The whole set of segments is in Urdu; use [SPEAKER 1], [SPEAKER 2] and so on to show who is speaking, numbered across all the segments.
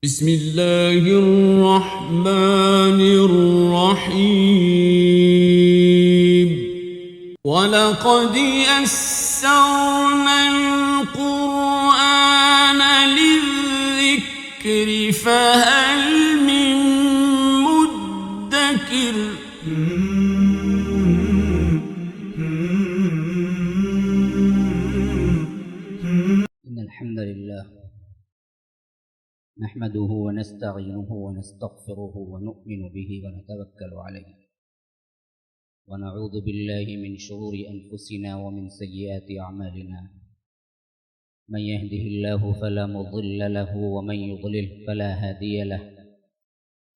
[SPEAKER 1] بسم اللہ الرحمن الرحیم وَلَقَدْ يَسَّرْنَا الْقُرْآنَ لِلذِّكْرِ فَهَلْ مِن مُدَّكِرٍ
[SPEAKER 2] إن الحمد لله نحمده ونستعينه ونستغفره ونؤمن به ونتوكل عليه ونعوذ بالله من شرور أنفسنا ومن سيئات أعمالنا من يهده الله فلا مضل له ومن يضلل فلا هادي له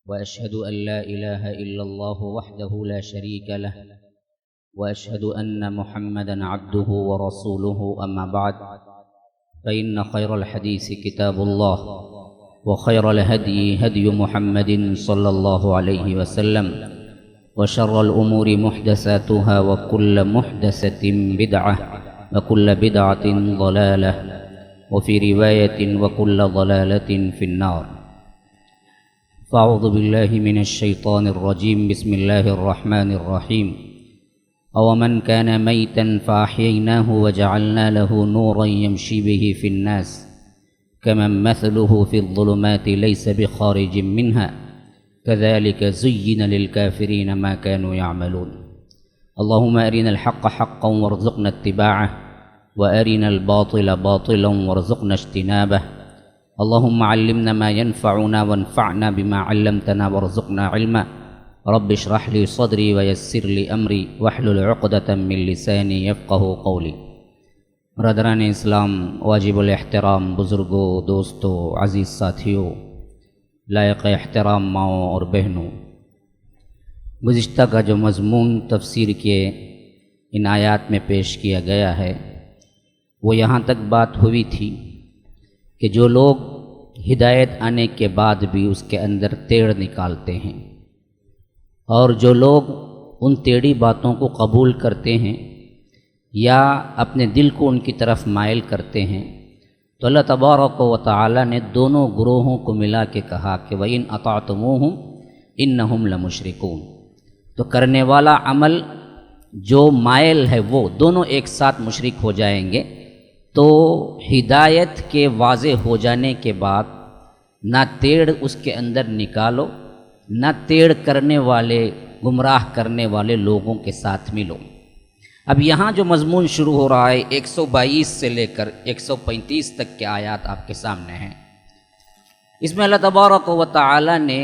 [SPEAKER 2] وأشهد أن لا إله إلا الله وحده لا شريك له وأشهد أن محمدا عبده ورسوله أما بعد فإن خير الحديث كتاب الله وخير الهدي هدي محمد صلى الله عليه وسلم وشر الأمور محدثاتها وكل محدثة بدعة وكل بدعة ضلالة وفي رواية وكل ضلالة في النار فأعوذ بالله من الشيطان الرجيم بسم الله الرحمن الرحيم أَوَمَنْ كَانَ مَيْتًا فَأَحْيَيْنَاهُ وَجَعَلْنَا لَهُ نُورًا يَمْشِي بِهِ فِي النَّاسِ كَمَنْ مَثَلُهُ فِي الظُّلُمَاتِ لَيْسَ بِخَارِجٍ مِنْهَا كَذَلِكَ زُيِّنَ لِلْكَافِرِينَ مَا كَانُوا يَعْمَلُونَ اللهم أرنا الحق حقا وارزقنا اتباعه وأرنا الباطل باطلا وارزقنا اجتنابه اللهم علمنا ما ينفعنا وانفعنا بما علمتنا وارزقنا علما رب اشرح لي صدری ویسر لی امری واحلل عقدۃ من لسانی یفقہوا قولی۔ برادران اسلام، واجب الاحترام بزرگوں، دوستوں، عزیز ساتھیوں، لائق احترام ماؤں اور بہنوں، گزشتہ کا جو مضمون تفسیر کے ان آیات میں پیش کیا گیا ہے وہ یہاں تک بات ہوئی تھی کہ جو لوگ ہدایت آنے کے بعد بھی اس کے اندر تیڑ نکالتے ہیں اور جو لوگ ان ٹیڑھی باتوں کو قبول کرتے ہیں یا اپنے دل کو ان کی طرف مائل کرتے ہیں تو اللہ تبارک و تعالی نے دونوں گروہوں کو ملا کے کہا کہ وَإِنْ أَطَعْتُمُوهُمْ إِنَّهُمْ لَمُشْرِكُونَ، تو کرنے والا عمل جو مائل ہے وہ دونوں ایک ساتھ مشرک ہو جائیں گے۔ تو ہدایت کے واضح ہو جانے کے بعد نہ تیڑ اس کے اندر نکالو، نہ تیڑ کرنے والے، گمراہ کرنے والے لوگوں کے ساتھ ملو۔ اب یہاں جو مضمون شروع ہو رہا ہے 122 سے لے کر 135 تک کے آیات آپ کے سامنے ہیں، اس میں اللہ تبارک و تعالی نے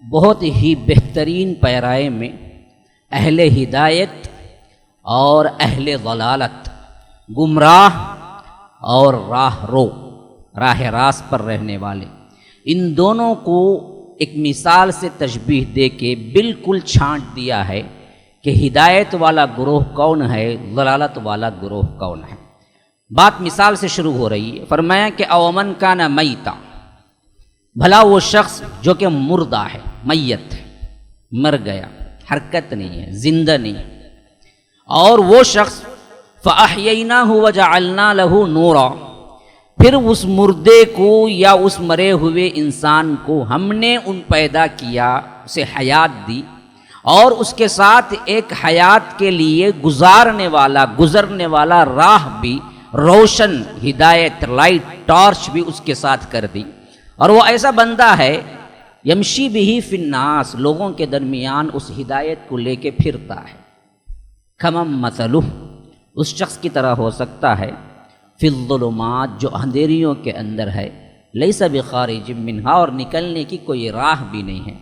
[SPEAKER 2] بہت ہی بہترین پیرائے میں اہل ہدایت اور اہل ضلالت، گمراہ اور راہ راست پر رہنے والے، ان دونوں کو ایک مثال سے تشبیہ دے کے بالکل چھانٹ دیا ہے کہ ہدایت والا گروہ کون ہے، ضلالت والا گروہ کون ہے۔ بات مثال سے شروع ہو رہی ہے۔ فرمایا کہ اومن کان میتا، بھلا وہ شخص جو کہ مردہ ہے، میت ہے، مر گیا، حرکت نہیں ہے، زندہ نہیں ہے، اور وہ شخص فاحییناہ وجعلنا لہ نورا، پھر اس مردے کو یا اس مرے ہوئے انسان کو ہم نے ان پیدا کیا، اسے حیات دی، اور اس کے ساتھ ایک حیات کے لیے گزرنے والا راہ بھی، روشن ہدایت، لائٹ، ٹارچ بھی اس کے ساتھ کر دی، اور وہ ایسا بندہ ہے یمشی بہ فی الناس، لوگوں کے درمیان اس ہدایت کو لے کے پھرتا ہے۔ کمم مثلہ، اس شخص کی طرح ہو سکتا ہے، فی الظلمات، جو اندھیریوں کے اندر ہے، لیس بخارج منہا، اور نکلنے کی کوئی راہ بھی نہیں ہے۔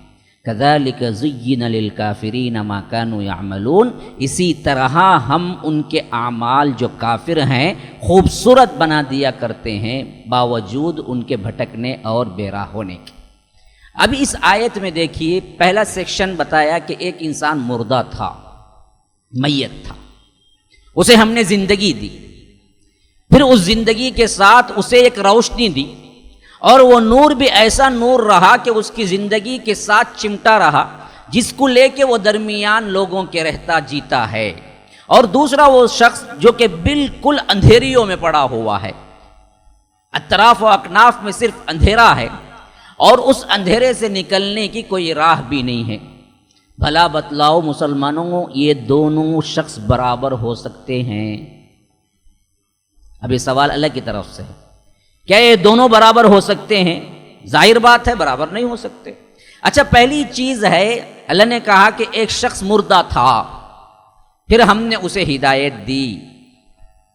[SPEAKER 2] کذالک زین للکافرین ما کانوا یعملون، اسی طرح ہم ان کے اعمال جو کافر ہیں خوبصورت بنا دیا کرتے ہیں باوجود ان کے بھٹکنے اور بے راہ ہونے کے۔ اب اس آیت میں دیکھیے، پہلا سیکشن بتایا کہ ایک انسان مردہ تھا، میت تھا، اسے ہم نے زندگی دی، پھر اس زندگی کے ساتھ اسے ایک روشنی دی، اور وہ نور بھی ایسا نور رہا کہ اس کی زندگی کے ساتھ چمٹا رہا، جس کو لے کے وہ درمیان لوگوں کے رہتا جیتا ہے۔ اور دوسرا وہ شخص جو کہ بالکل اندھیریوں میں پڑا ہوا ہے، اطراف و اکناف میں صرف اندھیرا ہے، اور اس اندھیرے سے نکلنے کی کوئی راہ بھی نہیں ہے۔ بھلا بتلاؤ مسلمانوں، یہ دونوں شخص برابر ہو سکتے ہیں؟ اب یہ سوال اللہ کی طرف سے ہے، کیا یہ دونوں برابر ہو سکتے ہیں؟ ظاہر بات ہے برابر نہیں ہو سکتے۔ اچھا، پہلی چیز ہے اللہ نے کہا کہ ایک شخص مردہ تھا، پھر ہم نے اسے ہدایت دی،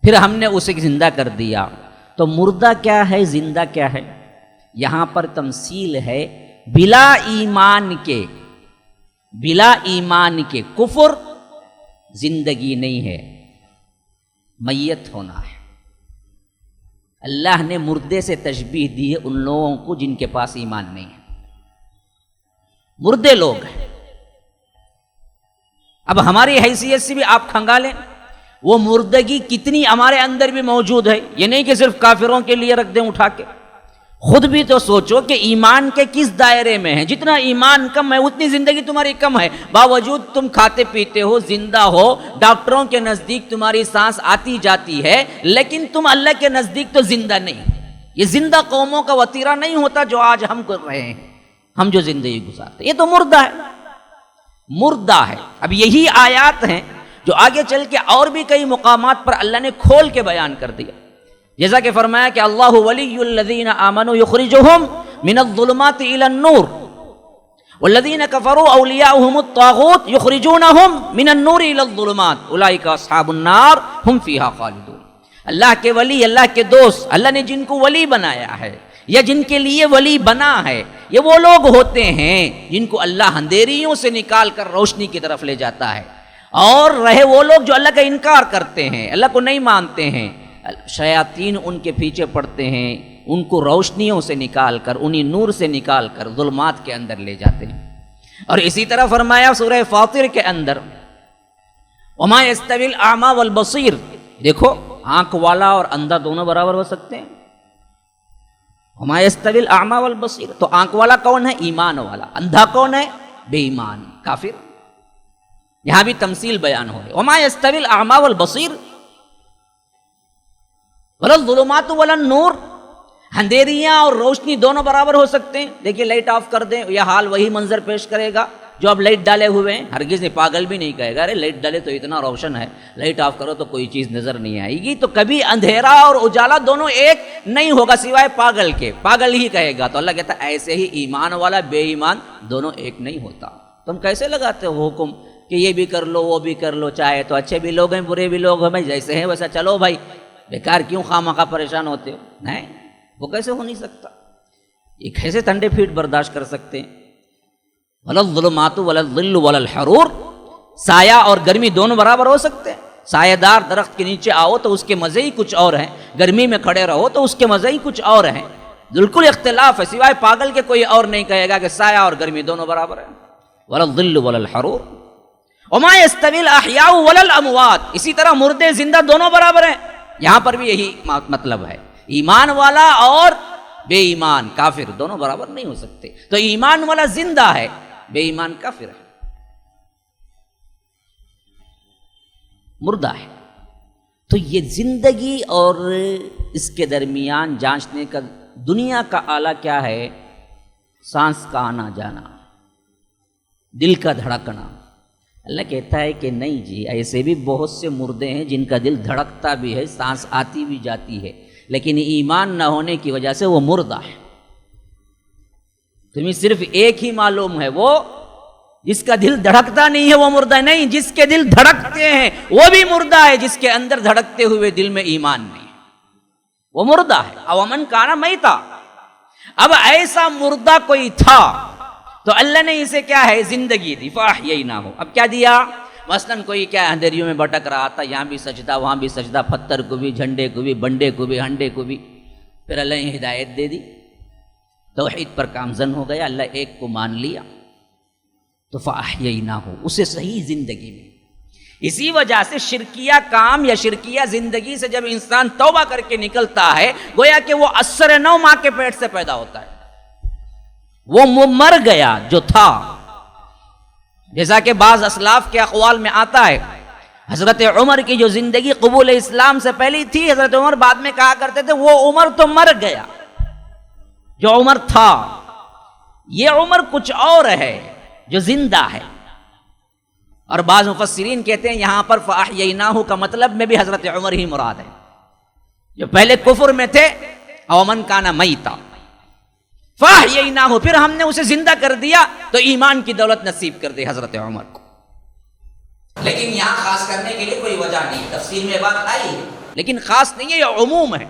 [SPEAKER 2] پھر ہم نے اسے زندہ کر دیا۔ تو مردہ کیا ہے، زندہ کیا ہے؟ یہاں پر تمثیل ہے بلا ایمان کے، بلا ایمان کے کفر زندگی نہیں ہے، میت ہونا ہے۔ اللہ نے مردے سے تشبیہ دی ہے ان لوگوں کو جن کے پاس ایمان نہیں ہے، مردے لوگ ہیں۔ اب ہماری حیثیت سے بھی آپ کھنگالیں، وہ مردگی کتنی ہمارے اندر بھی موجود ہے، یہ نہیں کہ صرف کافروں کے لیے رکھ دیں اٹھا کے۔ خود بھی تو سوچو کہ ایمان کے کس دائرے میں ہیں، جتنا ایمان کم ہے اتنی زندگی تمہاری کم ہے، باوجود تم کھاتے پیتے ہو، زندہ ہو، ڈاکٹروں کے نزدیک تمہاری سانس آتی جاتی ہے، لیکن تم اللہ کے نزدیک تو زندہ نہیں۔ یہ زندہ قوموں کا وتیرہ نہیں ہوتا جو آج ہم کر رہے ہیں، ہم جو زندگی گزارتے، یہ تو مردہ ہے، مردہ ہے۔ اب یہی آیات ہیں جو آگے چل کے اور بھی کئی مقامات پر اللہ نے کھول کے بیان کر دیا، جیسا کہ فرمایا کہ اللہ ولی الذین آمنوا یخرجہم من الظلمات الی النور والذین کفروا اولیاؤہم الطاغوت یخرجونہم من النور الی الظلمات اولئک اصحاب النار ہم فیہا خالدون۔ اللہ کے ولی، اللہ کے دوست، اللہ نے جن کو ولی بنایا ہے یا جن کے لیے ولی بنا ہے، یہ وہ لوگ ہوتے ہیں جن کو اللہ اندھیریوں سے نکال کر روشنی کی طرف لے جاتا ہے، اور رہے وہ لوگ جو اللہ کا انکار کرتے ہیں، اللہ کو نہیں مانتے ہیں، شیاطین ان کے پیچھے پڑتے ہیں، ان کو روشنیوں سے نکال کر، انہی نور سے نکال کر ظلمات کے اندر لے جاتے ہیں۔ اور اسی طرح فرمایا سورہ فاطر کے اندر وما یستوی الاعمی والبصیر، دیکھو آنکھ والا اور اندھا دونوں برابر ہو سکتے ہیں۔ وما یستوی الاعمی والبصیر، تو آنکھ والا کون ہے؟ ایمان والا۔ اندھا کون ہے؟ بے ایمان، کافر۔ یہاں بھی تمثیل بیان ہو رہی، وما یستوی الاعمی والبصیر ولا الظلمات ولا النور، اندھیریاں اور روشنی دونوں برابر ہو سکتے ہیں۔ دیکھیے لائٹ آف کر دیں، یہ حال وہی منظر پیش کرے گا جو اب لائٹ ڈالے ہوئے ہیں۔ ہرگز نہیں، پاگل بھی نہیں کہے گا ارے لائٹ ڈالے تو اتنا روشن ہے، لائٹ آف کرو تو کوئی چیز نظر نہیں آئے گی۔ تو کبھی اندھیرا اور اجالا دونوں ایک نہیں ہوگا سوائے پاگل کے، پاگل ہی کہے گا۔ تو اللہ کہتا ہے ایسے ہی ایمان والا بے ایمان دونوں ایک نہیں ہوتا۔ تم کیسے لگاتے ہو حکم کہ یہ بھی کر لو وہ بھی کر لو، چاہے تو اچھے بھی لوگ ہیں برے بھی لوگ ہیں، جیسے ہیں ویسا چلو بھائی، بیکار کیوں خواہ پریشان ہوتے ہو؟ نہیں، وہ کیسے ہو نہیں سکتا۔ یہ کیسے ٹھنڈے پھیٹ برداشت کر سکتے ہیں؟ ولا الظلمات ولا الظل ولا الحرور، سایہ اور گرمی دونوں برابر ہو سکتے ہیں۔ سایہ دار درخت کے نیچے آؤ تو اس کے مزے ہی کچھ اور ہیں، گرمی میں کھڑے رہو تو اس کے مزے ہی کچھ اور ہیں، بالکل اختلاف ہے، سوائے پاگل کے کوئی اور نہیں کہے گا کہ سایہ اور گرمی دونوں برابر ہیں۔ ولا الظل ولا الحرور وما یستوی الاحیاء ولا الاموات، اسی طرح مردے زندہ دونوں برابر ہیں۔ یہاں پر بھی یہی مطلب ہے، ایمان والا اور بے ایمان کافر دونوں برابر نہیں ہو سکتے۔ تو ایمان والا زندہ ہے، بے ایمان کافر ہے، مردہ ہے۔ تو یہ زندگی اور اس کے درمیان جانچنے کا دنیا کا آلہ کیا ہے؟ سانس کا آنا جانا، دل کا دھڑکنا۔ اللہ کہتا ہے کہ نہیں جی، ایسے بھی بہت سے مردے ہیں جن کا دل دھڑکتا بھی ہے، سانس آتی بھی جاتی ہے، لیکن ایمان نہ ہونے کی وجہ سے وہ مردہ ہے۔ تمہیں صرف ایک ہی معلوم ہے، وہ جس کا دل دھڑکتا نہیں ہے وہ مردہ ہے، نہیں، جس کے دل دھڑکتے ہیں وہ بھی مردہ ہے، جس کے اندر دھڑکتے ہوئے دل میں ایمان نہیں ہے وہ مردہ ہے۔ او من کان میتا، اب ایسا مردہ کوئی تھا تو اللہ نے اسے کیا ہے؟ زندگی دی، فاحییناہ۔ اب کیا دیا؟ مثلاً کوئی کیا اندھیریوں میں بھٹک رہا تھا، یہاں بھی سجدہ وہاں بھی سجدہ، پتھر کو بھی، جھنڈے کو بھی، بنڈے کو بھی، ہنڈے کو بھی، پھر اللہ نے ہدایت دے دی، توحید پر کامزن ہو گیا، اللہ ایک کو مان لیا، تو فاحییناہ، اسے صحیح زندگی میں۔ اسی وجہ سے شرکیہ کام یا شرکیہ زندگی سے جب انسان توبہ کر کے نکلتا ہے، گویا کہ وہ اثر نو ماں کے پیٹ سے پیدا ہوتا ہے، وہ مر گیا جو تھا۔ جیسا کہ بعض اسلاف کے اقوال میں آتا ہے، حضرت عمر کی جو زندگی قبول اسلام سے پہلی تھی، حضرت عمر بعد میں کہا کرتے تھے وہ عمر تو مر گیا جو عمر تھا،
[SPEAKER 3] یہ عمر کچھ اور ہے جو زندہ ہے. اور بعض مفسرین کہتے ہیں یہاں پر فَأَحْيَيْنَاهُ کا مطلب میں بھی حضرت عمر ہی مراد ہے، جو پہلے کفر میں تھے. اَوْ مَنْ كَانَ مَيْتًا فَأَحْيَيْنَاهُ، پھر ہم نے اسے زندہ کر دیا تو ایمان کی دولت نصیب کر دی حضرت عمر کو. لیکن یہاں خاص کرنے کے لیے کوئی وجہ نہیں، تفسیر میں بات آئی ہے لیکن خاص نہیں ہے، یہ عموم ہے.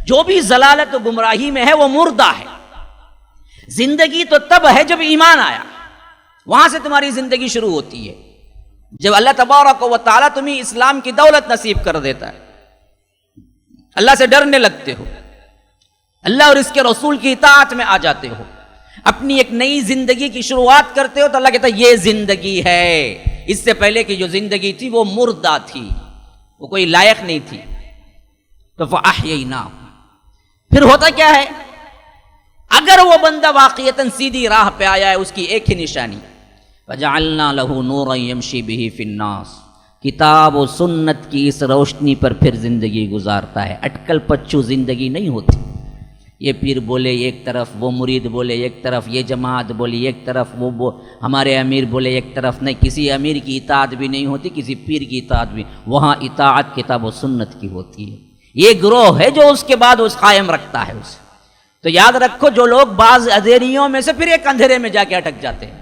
[SPEAKER 3] جو بھی ضلالت و گمراہی میں ہے وہ مردہ ہے. زندگی تو تب ہے جب ایمان آیا، وہاں سے تمہاری زندگی شروع ہوتی ہے. جب اللہ تبارک و تعالیٰ تمہیں اسلام کی دولت نصیب کر دیتا ہے، اللہ سے ڈرنے لگتے ہو، اللہ اور اس کے رسول کی اطاعت میں آ جاتے ہو، اپنی ایک نئی زندگی کی شروعات کرتے ہو، تو اللہ کہتا ہے یہ زندگی ہے. اس سے پہلے کی جو زندگی تھی وہ مردہ تھی، وہ کوئی لائق نہیں تھی. تو فَأَحْيَيْنَاهُ، پھر ہوتا کیا ہے؟ اگر وہ بندہ واقعتاً سیدھی راہ پہ آیا ہے، اس کی ایک ہی نشانی وَجَعَلْنَا لَهُ نُورًا يَمْشِي بِهِ فِي النَّاسِ، کتاب و سنت کی اس روشنی پر پھر زندگی گزارتا ہے. اٹکل پچو زندگی نہیں ہوتی. یہ پیر بولے ایک طرف، وہ مرید بولے ایک طرف، یہ جماعت بولی ایک طرف، وہ ہمارے امیر بولے ایک طرف. نہیں، کسی امیر کی اطاعت بھی نہیں ہوتی، کسی پیر کی اطاعت بھی. وہاں اطاعت کتاب و سنت کی ہوتی ہے. یہ گروہ ہے جو اس کے بعد اس قائم رکھتا ہے اسے. تو یاد رکھو، جو لوگ بعض اندھیریوں میں سے پھر ایک اندھیرے میں جا کے اٹک جاتے ہیں،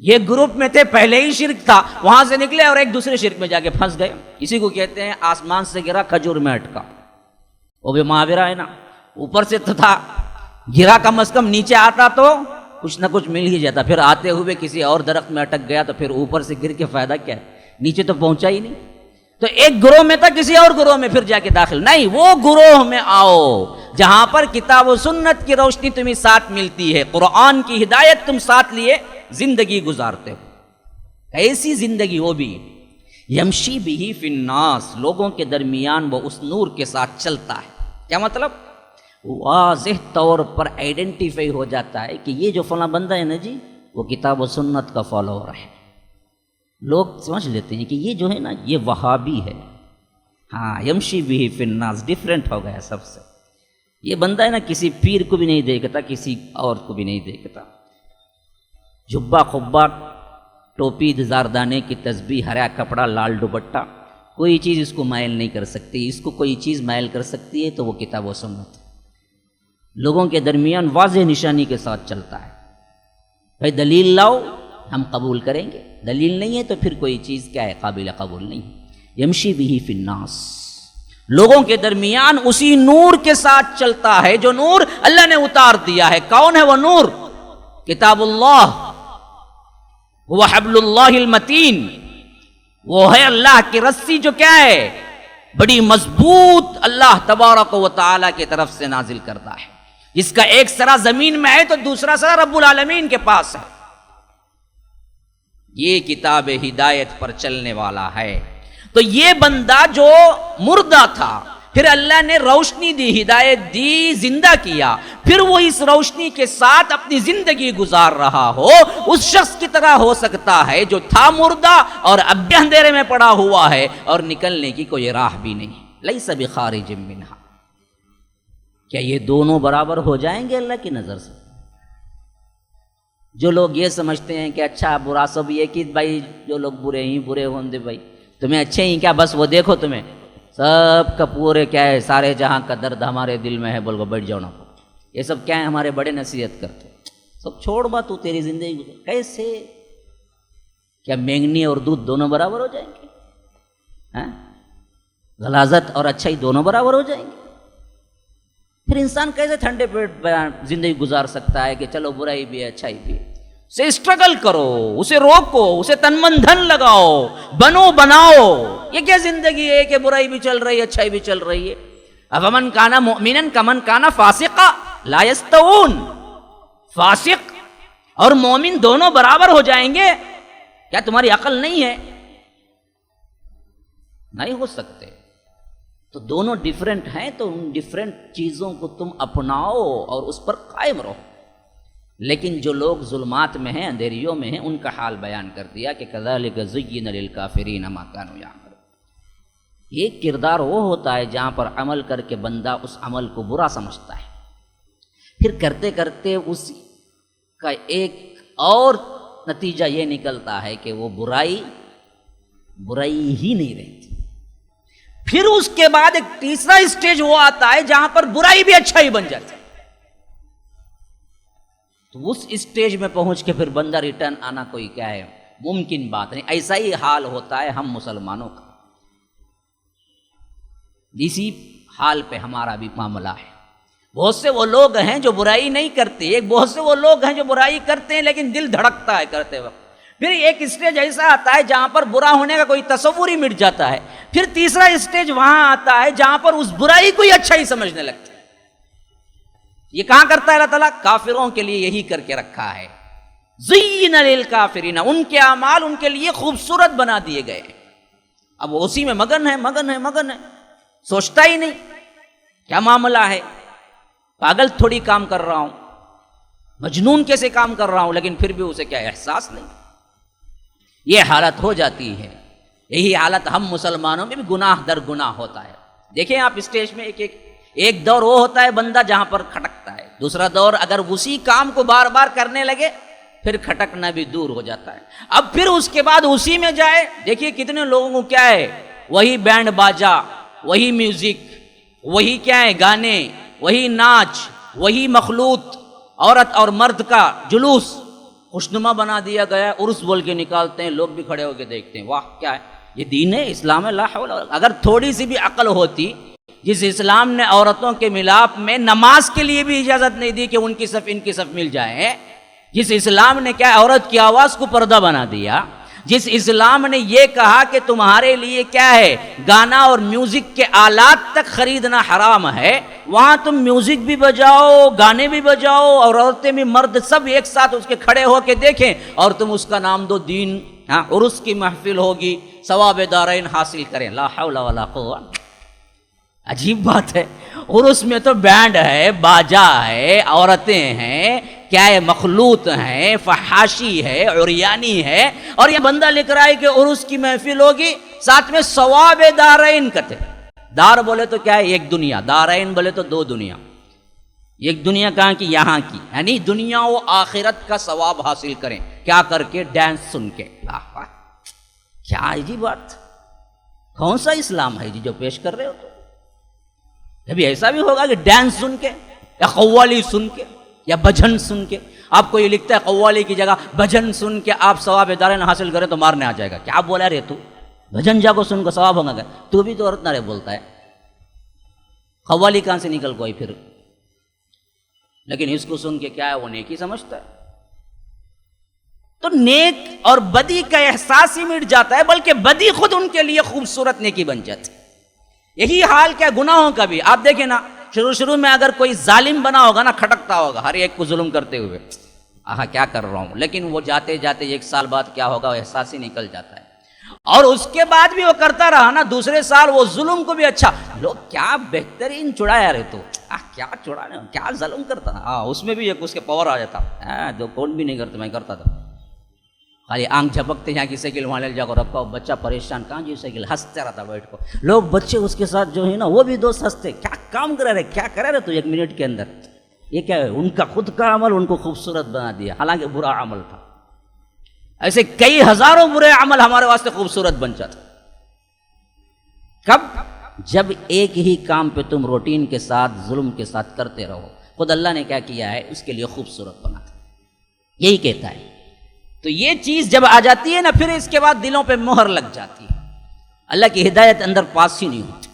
[SPEAKER 3] یہ گروپ میں تھے، پہلے ہی شرک تھا، وہاں سے نکلے اور ایک دوسرے شرک میں جا کے پھنس گئے. اسی کو کہتے ہیں آسمان سے گرا کھجور میں اٹکا. وہ بھی محاورہ ہے نا، اوپر سے تو تھا، گرا کم از کم نیچے آتا تو کچھ نہ کچھ مل ہی جاتا. پھر آتے ہوئے کسی اور درخت میں اٹک گیا تو پھر اوپر سے گر کے فائدہ کیا ہے؟ نیچے تو پہنچا ہی نہیں. تو ایک گروہ میں تھا، کسی اور گروہ میں پھر جا کے داخل نہیں. وہ گروہ میں آؤ جہاں پر کتاب و سنت کی روشنی تمہیں ساتھ ملتی ہے، قرآن کی ہدایت تم ساتھ لیے زندگی گزارتے ہو. ایسی زندگی وہ بھی یمشی بھی فی الناس، لوگوں کے درمیان وہ اس نور کے ساتھ چلتا ہے. کیا مطلب؟ واضح طور پر آئیڈینٹیفائی ہو جاتا ہے کہ یہ جو فلاں بندہ ہے نا جی، وہ کتاب و سنت کا فالوور ہے. لوگ سمجھ لیتے ہیں کہ یہ جو ہے نا یہ وہابی ہے. ہاں، یمشی بھی فی الناس ڈیفرنٹ ہو گیا سب سے. یہ بندہ ہے نا کسی پیر کو بھی نہیں دیکھتا، کسی اور کو بھی نہیں دیکھتا. جبہ خبہ، ٹوپی، زاردانے کی تسبیح، ہرا کپڑا، لال دوپٹہ، کوئی چیز اس کو مائل نہیں کر سکتی. اس کو کوئی چیز مائل کر سکتی ہے تو وہ کتاب و سنت. لوگوں کے درمیان واضح نشانی کے ساتھ چلتا ہے. بھائی دلیل لاؤ، ہم قبول کریں گے. دلیل نہیں ہے تو پھر کوئی چیز کیا ہے؟ قابل قبول نہیں. یمشی بھی فی الناس، لوگوں کے درمیان اسی نور کے ساتھ چلتا ہے جو نور اللہ نے اتار دیا ہے. کون ہے وہ نور؟ کتاب اللہ، وہ حبل اللہ المتین، وہ ہے اللہ کی رسی جو کیا ہے؟ بڑی مضبوط، اللہ تبارک و تعالیٰ کی طرف سے نازل کرتا ہے، جس کا ایک سرا زمین میں ہے تو دوسرا سرا رب العالمین کے پاس ہے. یہ کتاب ہدایت پر چلنے والا ہے. تو یہ بندہ جو مردہ تھا، پھر اللہ نے روشنی دی، ہدایت دی، زندہ کیا، پھر وہ اس روشنی کے ساتھ اپنی زندگی گزار رہا ہو، اس شخص کی طرح ہو سکتا ہے جو تھا مردہ اور اب بھی اندھیرے میں پڑا ہوا ہے اور نکلنے کی کوئی راہ بھی نہیں. لیس بخارج منہا. کیا یہ دونوں برابر ہو جائیں گے اللہ کی نظر سے؟ جو لوگ یہ سمجھتے ہیں کہ اچھا برا سب یہ کہ بھائی جو لوگ برے ہی برے ہوں دے، بھائی تمہیں اچھے ہی کیا، بس وہ دیکھو تمہیں سب کا پورے کیا ہے، سارے جہاں کا درد ہمارے دل میں ہے، بول کو بیٹھ جاؤ نا. یہ سب کیا ہے؟ ہمارے بڑے نصیحت کرتے سب چھوڑ با، تو تیری زندگی گزر. کیسے؟ کیا مینگنی اور دودھ دونوں برابر ہو جائیں گے؟ غلاظت اور اچھائی دونوں برابر ہو جائیں گے؟ پھر انسان کیسے ٹھنڈے پیٹ زندگی گزار سکتا ہے کہ چلو برائی بھی ہے اچھائی بھی ہے؟ اسے اسٹرگل کرو، اسے روکو، اسے تن من دھن لگاؤ، بناؤ. یہ کیا زندگی ہے کہ برائی بھی چل رہی ہے اچھائی بھی چل رہی ہے؟ افمن کان مؤمنا کمن کان فاسقا لا یستوون. فاسق اور مومن دونوں برابر ہو جائیں گے؟ کیا تمہاری عقل نہیں ہے؟ نہیں ہو سکتے. تو دونوں ڈیفرنٹ ہیں، تو ان ڈیفرنٹ چیزوں کو تم اپناؤ اور اس پر قائم رہو. لیکن جو لوگ ظلمات میں ہیں، اندھیریوں میں ہیں، ان کا حال بیان کر دیا کہ کذالک زین للکافرین ما کانوا یعملون. یہ کردار وہ ہوتا ہے جہاں پر عمل کر کے بندہ اس عمل کو برا سمجھتا ہے، پھر کرتے کرتے اس کا ایک اور نتیجہ یہ نکلتا ہے کہ وہ برائی ہی نہیں رہتی. پھر اس کے بعد ایک تیسرا اسٹیج وہ آتا ہے جہاں پر برائی بھی اچھا ہی بن جاتی ہے. تو اس اسٹیج میں پہنچ کے پھر بندہ ریٹرن آنا کوئی کیا ہے ممکن بات نہیں. ایسا ہی حال ہوتا ہے ہم مسلمانوں کا. اسی حال پہ ہمارا بھی معاملہ ہے. بہت سے وہ لوگ ہیں جو برائی نہیں کرتے, بہت سے وہ لوگ ہیں جو برائی کرتے ہیں لیکن دل دھڑکتا ہے کرتے وقت. پھر ایک اسٹیج ایسا آتا ہے جہاں پر برا ہونے کا کوئی تصور ہی مٹ جاتا ہے. پھر تیسرا اسٹیج وہاں آتا ہے جہاں پر اس برائی کو ہی اچھا ہی سمجھنے لگتا ہے. یہ کہاں کرتا ہے اللہ تعالیٰ؟ کافروں کے لیے یہی کر کے رکھا ہے. زین للکافرین, ان کے اعمال ان کے لیے خوبصورت بنا دیے گئے. اب وہ اسی میں مگن ہے, سوچتا ہی نہیں کیا معاملہ ہے, پاگل تھوڑی کام کر رہا ہوں, مجنون کیسے کام کر رہا ہوں, لیکن پھر بھی اسے کیا احساس نہیں. یہ حالت ہو جاتی ہے. یہی حالت ہم مسلمانوں میں بھی گناہ در گناہ ہوتا ہے. دیکھیں آپ اسٹیج میں ایک دور وہ ہوتا ہے بندہ جہاں پر کھٹکتا ہے, دوسرا دور اگر اسی کام کو بار بار کرنے لگے پھر کھٹکنا بھی دور ہو جاتا ہے. اب پھر اس کے بعد اسی میں جائے. دیکھیے کتنے لوگوں کو کیا ہے, وہی بینڈ باجا, وہی میوزک, وہی کیا ہے گانے, وہی ناچ, وہی مخلوط عورت اور مرد کا جلوس خوشنما بنا دیا گیا. عرس بول کے نکالتے ہیں, لوگ بھی کھڑے ہو کے دیکھتے ہیں, واہ کیا ہے یہ دین ہے, اسلام ہے, لا حول. اگر تھوڑی سی بھی عقل ہوتی, جس اسلام نے عورتوں کے ملاپ میں نماز کے لیے بھی اجازت نہیں دی کہ ان کی صف ان کی صف مل جائے, جس اسلام نے کیا عورت کی آواز کو پردہ بنا دیا, جس اسلام نے یہ کہا کہ تمہارے لیے کیا ہے گانا اور میوزک کے آلات تک خریدنا حرام ہے, وہاں تم میوزک بھی بجاؤ, گانے بھی بجاؤ, اور عورتیں بھی مرد سب ایک ساتھ اس کے کھڑے ہو کے دیکھیں, اور تم اس کا نام دو دین. ہاں, عرس کی محفل ہوگی, ثواب دارین حاصل کریں. لا حول ولا قوت. عجیب بات ہے, عرس میں تو بینڈ ہے, باجا ہے, عورتیں ہیں, کیا ہے مخلوط ہیں, فحاشی ہے, عریانی ہے, اور یہ بندہ لکھ رہا ہے کہ عرس کی محفل ہوگی, ساتھ میں ثواب دارین کہتے. دار بولے تو کیا ہے ایک دنیا, دارین بولے تو دو دنیا. ایک دنیا کہاں کی, یہاں کی, یعنی دنیا و آخرت کا ثواب حاصل کریں. کیا کر کے؟ ڈانس سن کے. کیا ہے جی بات, کون سا اسلام ہے جی جو پیش کر رہے ہو؟ تو کبھی ایسا بھی ہوگا کہ ڈانس سن کے یا قوالی سن کے یا بھجن سن کے, آپ کو یہ لکھتا ہے قوالی کی جگہ بھجن سن کے آپ ثواب دارین حاصل کریں تو مارنے آ جائے گا. کیا بولا رے تو, بھجن جا کو سن کو ثواب ہوگا. تو بھی تو عورت نہ رے بولتا ہے, قوالی کہاں سے نکل کوئی پھر, لیکن اس کو سن کے کیا ہے وہ نیکی سمجھتا ہے. تو نیک اور بدی کا احساس ہی مٹ جاتا ہے, بلکہ بدی خود ان کے لیے خوبصورت نیکی بن جاتی. یہی حال کیا گناہوں کا بھی. آپ دیکھیں نا, شروع میں اگر کوئی ظالم بنا ہوگا نا, کھٹکتا ہوگا ہر ایک کو ظلم کرتے ہوئے, آہا کیا کر رہا ہوں, لیکن وہ جاتے جاتے ایک سال بعد کیا ہوگا, وہ احساس ہی نکل جاتا ہے. اور اس کے بعد بھی وہ کرتا رہا نا, دوسرے سال وہ ظلم کو بھی اچھا, لوگ کیا بہترین چڑھایا رہے, تو کیا چڑھانے, کیا ظلم کرتا نا, اس میں بھی ایک اس کے پاور آ جاتا. دو کون بھی نہیں کرتے, میں کرتا تھا. خالی آنکھ جھپکتے یہاں کی سائیکل وہاں لے جا کر رکھا, بچہ پریشان, کہاں جی سائیکل, ہنستا رہتا بیٹھ کو. لوگ بچے اس کے ساتھ جو ہے نا وہ بھی دوست ہنستے, کیا کام کرا رہے, کیا کرا رہے تو ایک منٹ کے اندر. یہ کیا ہے, ان کا خود کا عمل ان کو خوبصورت بنا دیا, حالانکہ برا عمل تھا. ایسے کئی ہزاروں برے عمل ہمارے واسطے خوبصورت بن جاتے. کب؟ جب ایک ہی کام پہ تم روٹین کے ساتھ ظلم کے ساتھ کرتے رہو. خود اللہ نے کیا کیا ہے, اس کے لیے خوبصورت بنا تھا, یہی کہتا ہے. تو یہ چیز جب آ جاتی ہے نا, پھر اس کے بعد دلوں پہ مہر لگ جاتی ہے, اللہ کی ہدایت اندر پاس ہی نہیں ہوتی.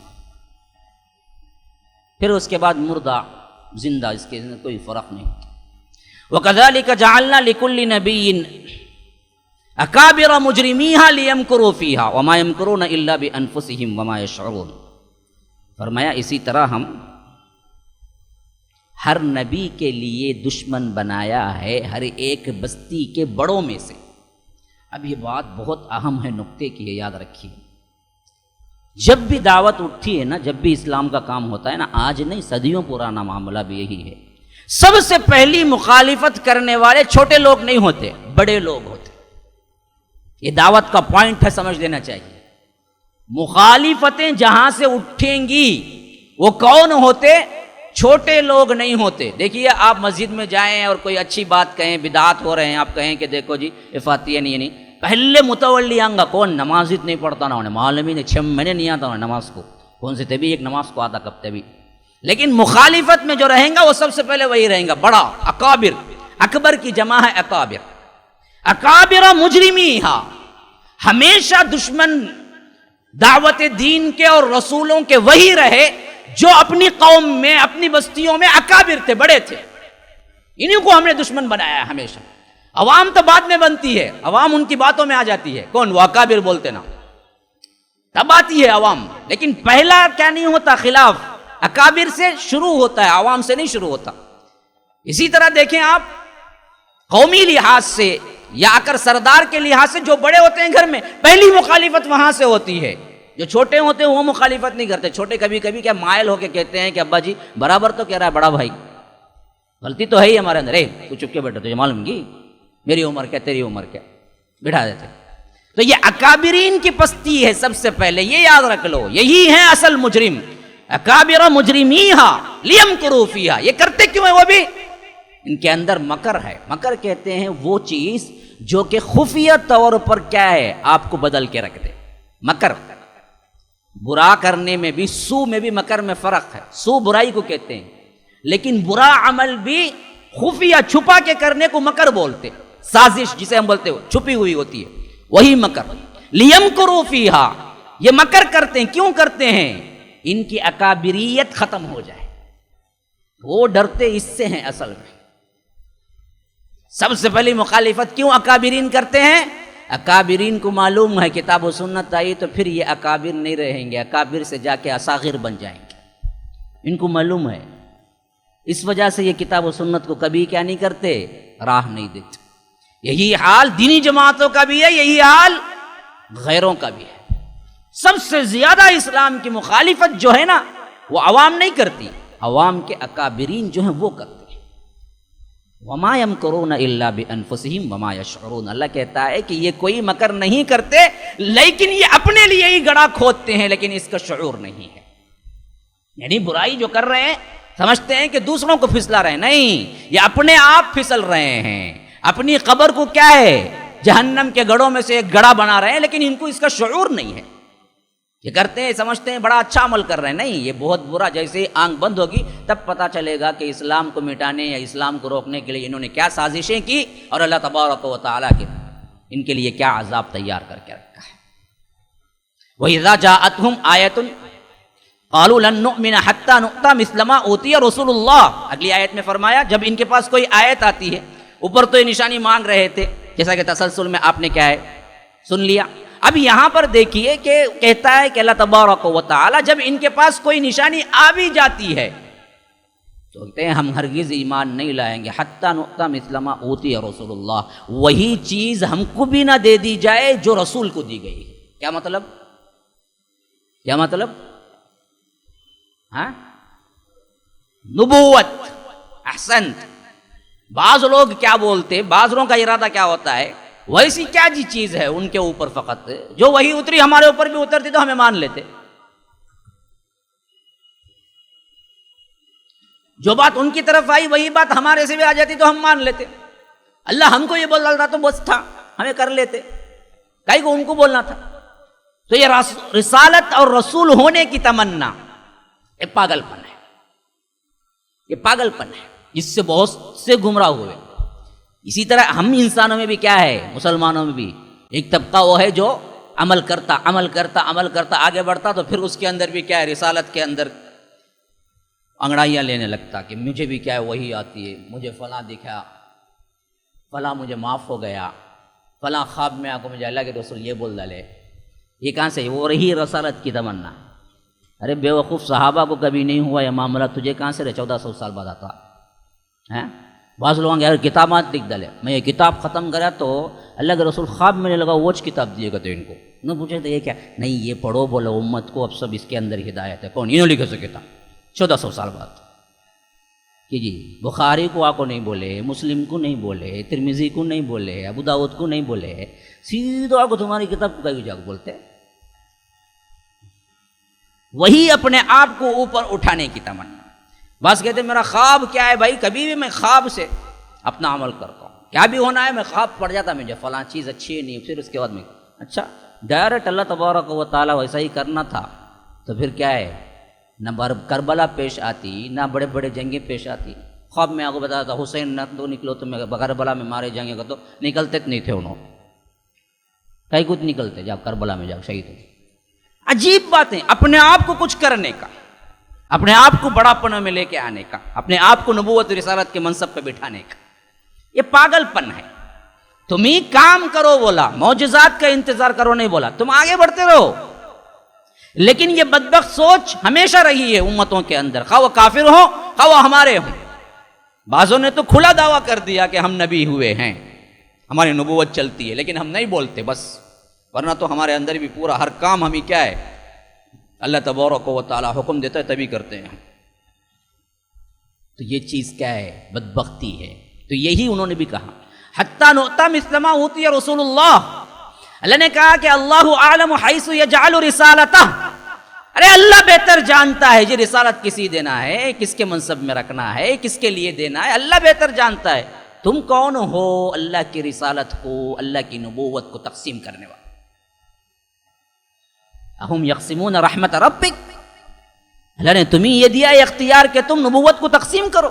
[SPEAKER 3] پھر اس کے بعد مردہ زندہ, اس کے اندر کوئی فرق نہیں ہوتا. وَكَذَلِكَ جَعَلْنَا لِكُلِّ نَبِيٍّ أَكَابِرَ مُجْرِمِيهَا لِيَمْكُرُوا فِيهَا وَمَا يَمْكُرُونَ إِلَّا بِأَنفُسِهِمْ وَمَا يَشْعُرُونَ. فرمایا اسی طرح ہم ہر نبی کے لیے دشمن بنایا ہے ہر ایک بستی کے بڑوں میں سے. اب یہ بات بہت اہم ہے, نقطے کی ہے, یاد رکھیے. جب بھی دعوت اٹھتی ہے نا, جب بھی اسلام کا کام ہوتا ہے نا, آج نہیں صدیوں پرانا معاملہ بھی یہی ہے. سب سے پہلی مخالفت کرنے والے چھوٹے لوگ نہیں ہوتے, بڑے لوگ ہوتے. یہ دعوت کا پوائنٹ ہے, سمجھ لینا چاہیے. مخالفتیں جہاں سے اٹھیں گی وہ کون ہوتے؟ چھوٹے لوگ نہیں ہوتے. دیکھیے آپ مسجد میں جائیں اور کوئی اچھی بات کہیں, بدعات ہو رہے ہیں, آپ کہیں کہ دیکھو جی یہ فاتحہ نہیں, پہلے متولی آنگا کون نماز نہیں پڑھتا نہ, معلوم ہی نہیں, 6 مہینے نہیں آتا انہیں نماز کو, کون سے تبھی ایک نماز کو آتا کب تبھی. لیکن مخالفت میں جو رہیں گا وہ سب سے پہلے وہی رہیں گا, بڑا اکابر. اکبر کی جمع ہے اکابر. اکابر مجرمی, ہاں ہمیشہ دشمن دعوت دین کے اور رسولوں کے وہی رہے جو اپنی قوم میں اپنی بستیوں میں اکابر تھے, بڑے تھے. انہیں کو ہم نے دشمن بنایا ہے ہمیشہ. عوام تو بعد میں بنتی ہے, عوام ان کی باتوں میں آ جاتی ہے, کون وہ اکابر بولتے نا, تب آتی ہے عوام. لیکن پہلا کیا نہیں ہوتا, خلاف اکابر سے شروع ہوتا ہے, عوام سے نہیں شروع ہوتا. اسی طرح دیکھیں آپ قومی لحاظ سے یا اگر سردار کے لحاظ سے جو بڑے ہوتے ہیں گھر میں, پہلی مخالفت وہاں سے ہوتی ہے. جو چھوٹے ہوتے ہیں وہ مخالفت نہیں کرتے. چھوٹے کبھی کبھی کیا مائل ہو کے کہتے ہیں کہ ابا جی برابر تو کہہ رہا ہے بڑا بھائی, غلطی تو ہے ہی ہمارے اندر, تو چپ کے بیٹھو, تجھے معلوم کی میری عمر کیا تیری عمر کیا, بٹھا دیتے. تو یہ اکابرین کی پستی ہے سب سے پہلے, یہ یاد رکھ لو, یہی ہیں اصل مجرم. اکابر مجرمیہا لیمکروا فیہا, یہ کرتے کیوں ہیں وہ بھی, ان کے اندر مکر ہے. مکر کہتے ہیں وہ چیز جو کہ خفیہ طور پر کیا ہے آپ کو بدل کے رکھ دے. مکر برا کرنے میں بھی, سو میں بھی مکر میں فرق ہے. سو برائی کو کہتے ہیں, لیکن برا عمل بھی خفیہ چھپا کے کرنے کو مکر بولتے. سازش جسے ہم بولتے ہو چھپی ہوئی ہوتی ہے, وہی مکر. لیمکروا فیہا, یہ مکر کرتے ہیں, کیوں کرتے ہیں, ان کی اکابریت ختم ہو جائے. وہ ڈرتے اس سے ہیں اصل میں. سب سے پہلی مخالفت کیوں اکابرین کرتے ہیں, اکابرین کو معلوم ہے کتاب و سنت آئی تو پھر یہ اکابر نہیں رہیں گے, اکابر سے جا کے اصاغر بن جائیں گے. ان کو معلوم ہے, اس وجہ سے یہ کتاب و سنت کو کبھی کیا نہیں کرتے, راہ نہیں دیتے. یہی حال دینی جماعتوں کا بھی ہے, یہی حال غیروں کا بھی ہے. سب سے زیادہ اسلام کی مخالفت جو ہے نا وہ عوام نہیں کرتی, عوام کے اکابرین جو ہیں وہ کرتے ہیں. وما یمکرون الا بانفسہم وما یشعرون, اللہ کہتا ہے کہ یہ کوئی مکر نہیں کرتے لیکن یہ اپنے لیے ہی گڑھا کھودتے ہیں, لیکن اس کا شعور نہیں ہے. یعنی برائی جو کر رہے ہیں سمجھتے ہیں کہ دوسروں کو پھسلا رہے ہیں, نہیں, یہ اپنے آپ پھسل رہے ہیں. اپنی قبر کو کیا ہے جہنم کے گڑھوں میں سے ایک گڑھا بنا رہے ہیں, لیکن ان کو اس کا شعور نہیں ہے. یہ کرتے ہیں سمجھتے ہیں بڑا اچھا عمل کر رہے ہیں, نہیں, یہ بہت برا. جیسے ہی آنکھ بند ہوگی تب پتہ چلے گا کہ اسلام کو مٹانے یا اسلام کو روکنے کے لیے انہوں نے کیا سازشیں کی اور اللہ تبارک و تعالیٰ کے ان کے لیے کیا عذاب تیار کر کے رکھا ہے. وَإِذَا جَاءَتْهُمْ آیَةٌ قَالُوا لَن نُؤْمِنَ حَتَّى نُؤْتَىٰ مِثْلَ مَا أُوتِیَ رُسُولُ اللَّهِ. اگلی آیت میں فرمایا جب ان کے پاس کوئی آیت آتی ہے, اوپر تو یہ نشانی مانگ رہے تھے جیسا کہ تسلسل میں آپ نے کیا ہے سن لیا. اب یہاں پر دیکھیے کہ کہتا ہے کہ اللہ تبارک و تعالی جب ان کے پاس کوئی نشانی آ بھی جاتی ہے تو کہتے ہیں ہم ہرگز ایمان نہیں لائیں گے حتی نؤتی مثل ما اوتی رسول اللہ, وہی چیز ہم کو بھی نہ دے دی جائے جو رسول کو دی گئی. کیا مطلب, کیا مطلب, ہاں, نبوت. احسنت. بعض لوگ کیا بولتے, بعض لوگوں کا ارادہ کیا ہوتا ہے, ویسی کیا جی چیز ہے ان کے اوپر, فقط جو وہی اتری ہمارے اوپر بھی اترتی تو ہمیں مان لیتے. جو بات ان کی طرف آئی وہی بات ہمارے سے بھی آ جاتی تو ہم مان لیتے. اللہ ہم کو یہ بول رہا تھا تو بس تھا, ہمیں کر لیتے, کہیں کو ان کو بولنا تھا. تو یہ رسالت اور رسول ہونے کی تمنا ایک پاگل پن ہے, یہ پاگل پن ہے جس سے بہت سے گمراہ ہوئے. اسی طرح ہم انسانوں میں بھی کیا ہے, مسلمانوں میں بھی ایک طبقہ وہ ہے جو عمل کرتا عمل کرتا عمل کرتا آگے بڑھتا, تو پھر اس کے اندر بھی کیا ہے, رسالت کے اندر انگڑائیاں لینے لگتا کہ مجھے بھی کیا ہے وہی آتی ہے, مجھے فلاں دکھا, فلاں مجھے معاف ہو گیا, فلاں خواب میں آ کو مجھے اللہ کے رسول یہ بول ڈالے. یہ کہاں سے, وہ رہی رسالت کی تمنا. ارے بے وقوف صحابہ کو کبھی نہیں ہوا یہ معاملہ, تجھے کہاں سے 1400 سال بعد آتا ہے. بعض لوگوں کے کتابات لکھ ڈالے, میں یہ کتاب ختم کرا تو اللہ کے رسول خواب میں نے لگا ووچ کتاب دیے گا تو ان کو نہ پوچھے تو یہ کیا, نہیں یہ پڑھو بولو امت کو, اب سب اس کے اندر ہدایت ہے. کون, انہوں لکھے سو کتاب 1400 سال بعد کہ جی بخاری کو آپ کو نہیں بولے, مسلم کو نہیں بولے, ترمذی کو نہیں بولے, ابو داؤد کو نہیں بولے, سیدھا آپ کو تمہاری کتاب کو کہیں جا بولتے. وہی اپنے آپ کو اوپر اٹھانے کی تمنا. بعض کہتے ہیں میرا خواب کیا ہے؟ بھائی کبھی بھی میں خواب سے اپنا عمل کرتا ہوں، کیا بھی ہونا ہے میں خواب پڑ جاتا مجھے فلاں چیز اچھی ہے نہیں، پھر اس کے بعد میں اچھا ڈائریکٹ اللہ تبارک و تعالیٰ ویسا ہی کرنا تھا تو پھر کیا ہے، نہ کربلا پیش آتی نہ بڑے بڑے جنگیں پیش آتی۔ خواب میں آپ کو بتایا تھا حسین نہ تو نکلو تو میں کربلا میں مارے جائیں گے، تو نکلتے نہیں تھے انہوں، کہیں کچھ نکلتے جب کربلا میں جب شہید ہوئے۔ عجیب باتیں، اپنے آپ کو کچھ کرنے کا، اپنے آپ کو بڑا پن میں لے کے آنے کا، اپنے آپ کو نبوت رسالت کے منصب پہ بٹھانے کا، یہ پاگل پن ہے۔ تم ہی کام کرو بولا، معجزات کا انتظار کرو نہیں بولا، تم آگے بڑھتے رہو۔ لیکن یہ بدبخت سوچ ہمیشہ رہی ہے امتوں کے اندر، خواہ وہ کافر ہوں خواہ وہ ہمارے ہوں۔ بعضوں نے تو کھلا دعویٰ کر دیا کہ ہم نبی ہوئے ہیں، ہماری نبوت چلتی ہے، لیکن ہم نہیں بولتے بس، ورنہ تو ہمارے اندر بھی پورا ہر کام ہمیں کیا ہے، اللہ تبارک و تعالیٰ حکم دیتا ہے تبھی کرتے ہیں۔ تو یہ چیز کیا ہے، بدبختی ہے۔ تو یہی انہوں نے بھی کہا حتیٰ نؤتی مثل ما اوتی رسول اللہ، اللہ نے کہا کہ اللہ اعلم حیث یجعل رسالتہ، ارے اللہ بہتر جانتا ہے یہ رسالت کسی دینا ہے، کس کے منصب میں رکھنا ہے، کس کے لیے دینا ہے، اللہ بہتر جانتا ہے۔ تم کون ہو اللہ کی رسالت کو، اللہ کی نبوت کو تقسیم کرنے والے؟ اہم یقسمون رحمت ربک، اللہ نے تمہیں یہ دیا اختیار کہ تم نبوت کو تقسیم کرو۔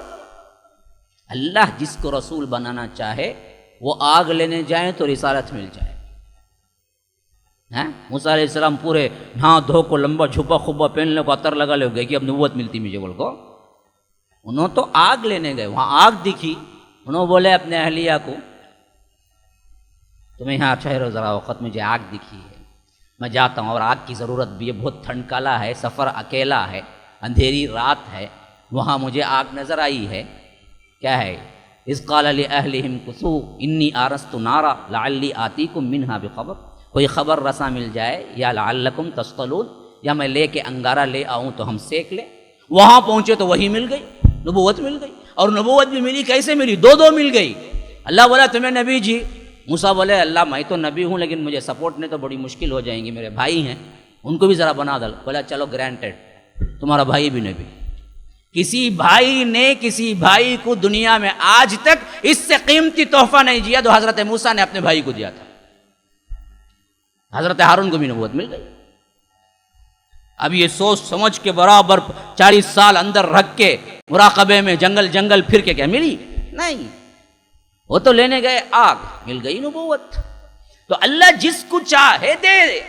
[SPEAKER 3] اللہ جس کو رسول بنانا چاہے وہ آگ لینے جائیں تو رسالت مل جائے۔ موسیٰ علیہ السلام پورے نہا دھو کو لمبا جھپا خوبا پہننے کو عطر لگا لے گئے کہ اب نبوت ملتی مجھے بول کو، انہوں تو آگ لینے گئے، وہاں آگ دکھی، انہوں بولے اپنے اہلیہ کو تمہیں یہاں ٹھہرو ذرا وقت، مجھے آگ دکھی ہے، میں جاتا ہوں، اور آگ کی ضرورت بھی ہے، بہت ٹھنڈ کالا ہے، سفر اکیلا ہے، اندھیری رات ہے، وہاں مجھے آگ نظر آئی ہے، کیا ہے، اذ قال لأہلہم کثوا انی آرست نارا لعلی آتیکم منہا بخبر، کوئی خبر رساں مل جائے، یا لعلکم تصطلون، یا میں لے کے انگارہ لے آؤں تو ہم سیک لیں۔ وہاں پہنچے تو وہی مل گئی، نبوت مل گئی، اور نبوت بھی ملی کیسے ملی، دو مل گئی۔ اللہ بولا تمہیں نبی جی، موسیٰ بولے اللہ میں تو نبی ہوں لیکن مجھے سپورٹ نہیں تو بڑی مشکل ہو جائیں گی، میرے بھائی ہیں ان کو بھی ذرا بنا دل۔ بولا چلو گرانٹیڈ، تمہارا بھائی بھی نبی۔ کسی بھائی نے کسی بھائی کو دنیا میں آج تک اس سے قیمتی تحفہ نہیں دیا جو حضرت موسیٰ نے اپنے بھائی کو دیا تھا۔ حضرت ہارون کو بھی نبوت مل گئی۔ اب یہ سوچ سمجھ کے برابر 40 سال اندر رکھ کے مراقبے میں جنگل پھر کے کیا ملی؟ نہیں، وہ تو لینے گئے آگ، مل گئی نبوت۔ تو اللہ جس کو چاہے دے دے،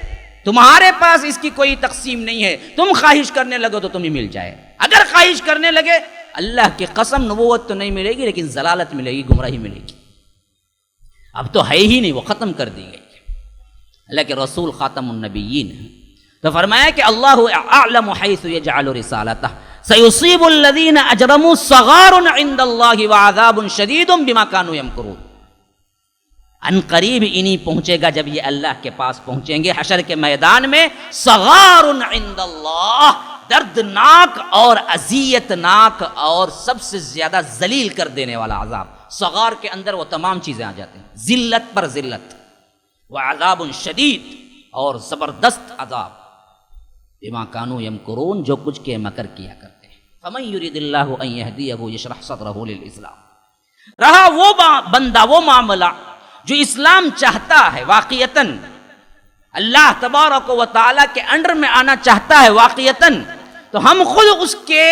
[SPEAKER 3] تمہارے پاس اس کی کوئی تقسیم نہیں ہے، تم خواہش کرنے لگو تو تمہیں مل جائے۔ اگر خواہش کرنے لگے اللہ کی قسم نبوت تو نہیں ملے گی لیکن ضلالت ملے گی، گمراہی ملے گی۔ اب تو ہے ہی نہیں، وہ ختم کر دی گئی۔ اللہ کے رسول خاتم النبیین ہیں، تو فرمایا کہ اللہ اعلم حیث یجعل رسالتہ سیصیب الذین اجرموا صغار عند اللہ وعذاب شدید بما کانوا یمکرون۔ ان قریب انہی پہنچے گا جب یہ اللہ کے پاس پہنچیں گے حشر کے میدان میں، صغار عند اللہ، دردناک اور اذیتناک اور سب سے زیادہ ذلیل کر دینے والا عذاب۔ صغار کے اندر وہ تمام چیزیں آ جاتے ہیں، ذلت پر ذلت، وعذاب شدید اور زبردست عذاب، بما کانوا یمکرون، جو کچھ کے مکر کیا کرتے ہیں۔ فمن یرید اللہ ان یہدیہ یشرح صدرہ للاسلام، رہا وہ بندہ وہ معاملہ جو اسلام چاہتا ہے واقعتاً، اللہ تبارک و تعالیٰ کے انڈر میں آنا چاہتا ہے واقعتاً، تو ہم خود اس کے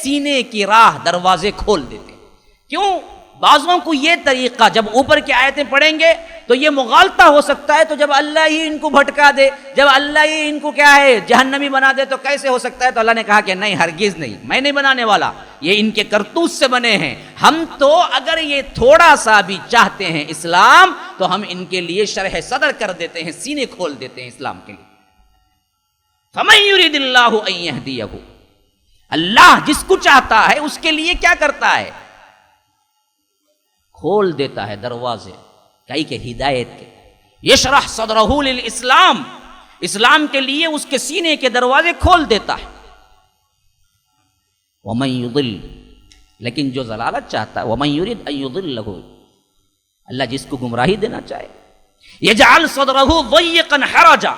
[SPEAKER 3] سینے کی راہ دروازے کھول دیتے۔ کیوں؟ بعضوں کو یہ طریقہ جب اوپر کی آیتیں پڑھیں گے تو یہ مغالطہ ہو سکتا ہے، تو جب اللہ ہی ان کو بھٹکا دے، جب اللہ ہی ان کو کیا ہے جہنمی بنا دے تو کیسے ہو سکتا ہے؟ تو اللہ نے کہا کہ نہیں، ہرگز نہیں، میں نہیں بنانے والا، یہ ان کے کرتوت سے بنے ہیں۔ ہم تو اگر یہ تھوڑا سا بھی چاہتے ہیں اسلام تو ہم ان کے لیے شرح صدر کر دیتے ہیں، سینے کھول دیتے ہیں اسلام کے لیے۔ فمن یرید اللہ ان یہدیہ، اللہ جس کو چاہتا ہے اس کے لیے کیا کرتا ہے؟ کھول دیتا ہے دروازے کئی کے ہدایت کے۔ یشرح صدرہ للاسلام، اسلام کے لیے اس کے سینے کے دروازے کھول دیتا ہے۔ ومن یضل، لیکن جو ضلالت چاہتا ہے، ومن یرید ان یضلہ، اللہ جس کو گمراہی دینا چاہے، یجعل صدرہ ضیقا حرجا،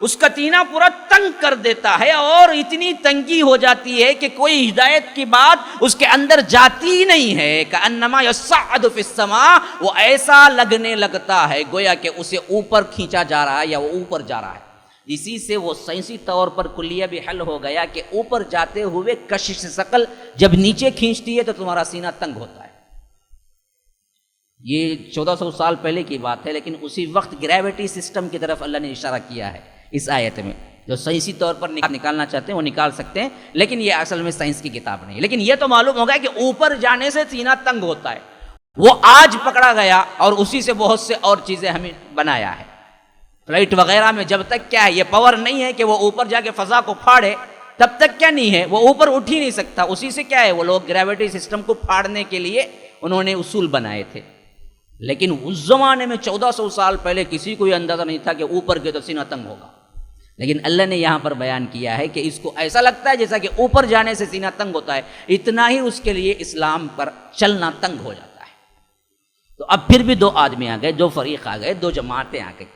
[SPEAKER 3] اس کا سینہ پورا تنگ کر دیتا ہے اور اتنی تنگی ہو جاتی ہے کہ کوئی ہدایت کی بات اس کے اندر جاتی ہی نہیں ہے. کأنما یصعد فی السماء، وہ ایسا لگنے لگتا ہے گویا کہ اسے اوپر کھینچا جا رہا ہے یا وہ اوپر جا رہا ہے. اسی سے وہ سائنسی طور پر کلیہ بھی حل ہو گیا کہ اوپر جاتے ہوئے کشش ثقل جب نیچے کھینچتی ہے تو تمہارا سینہ تنگ ہوتا ہے. یہ 1400 سال پہلے کی بات ہے، لیکن اسی وقت گریویٹی سسٹم کی طرف اللہ نے اشارہ کیا ہے اس آیت میں. جو سائنسی طور پر نکالنا چاہتے ہیں وہ نکال سکتے ہیں، لیکن یہ اصل میں سائنس کی کتاب نہیں ہے. لیکن یہ تو معلوم ہوگا کہ اوپر جانے سے سینہ تنگ ہوتا ہے. وہ آج پکڑا گیا اور اسی سے بہت سے اور چیزیں ہمیں بنایا ہے. فلائٹ وغیرہ میں جب تک کیا ہے یہ پاور نہیں ہے کہ وہ اوپر جا کے فضا کو پھاڑے، تب تک کیا نہیں ہے وہ اوپر اٹھ ہی نہیں سکتا. اسی سے کیا ہے وہ لوگ گریویٹی سسٹم کو پھاڑنے کے لیے انہوں نے اصول بنائے تھے. لیکن اس زمانے میں 1400 سال پہلے کسی کو یہ اندازہ نہیں تھا کہ اوپر کے تو سینہ تنگ ہوگا. لیکن اللہ نے یہاں پر بیان کیا ہے کہ اس کو ایسا لگتا ہے جیسا کہ اوپر جانے سے سینہ تنگ ہوتا ہے، اتنا ہی اس کے لیے اسلام پر چلنا تنگ ہو جاتا ہے. تو اب پھر بھی دو آدمی آ گئے، دو فریق آ گئے، دو جماعتیں آ گئی.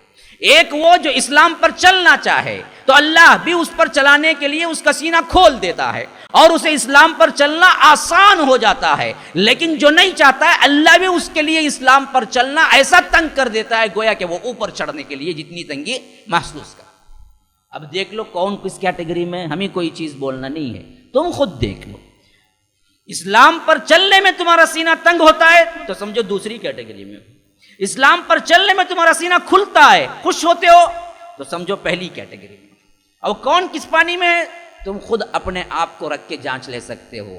[SPEAKER 3] ایک وہ جو اسلام پر چلنا چاہے تو اللہ بھی اس پر چلانے کے لیے اس کا سینہ کھول دیتا ہے اور اسے اسلام پر چلنا آسان ہو جاتا ہے. لیکن جو نہیں چاہتا ہے اللہ بھی اس کے لیے اسلام پر چلنا ایسا تنگ کر دیتا ہے گویا کہ وہ اوپر چڑھنے کے لیے جتنی تنگی محسوس کر. اب دیکھ لو کون کس کیٹیگری میں، ہمیں کوئی چیز بولنا نہیں ہے، تم خود دیکھ لو. اسلام پر چلنے میں تمہارا سینہ تنگ ہوتا ہے تو سمجھو دوسری کیٹیگری میں. اسلام پر چلنے میں تمہارا سینہ کھلتا ہے، خوش ہوتے ہو تو سمجھو پہلی کیٹیگری میں. اب کون کس پانی میں ہے تم خود اپنے آپ کو رکھ کے جانچ لے سکتے ہو.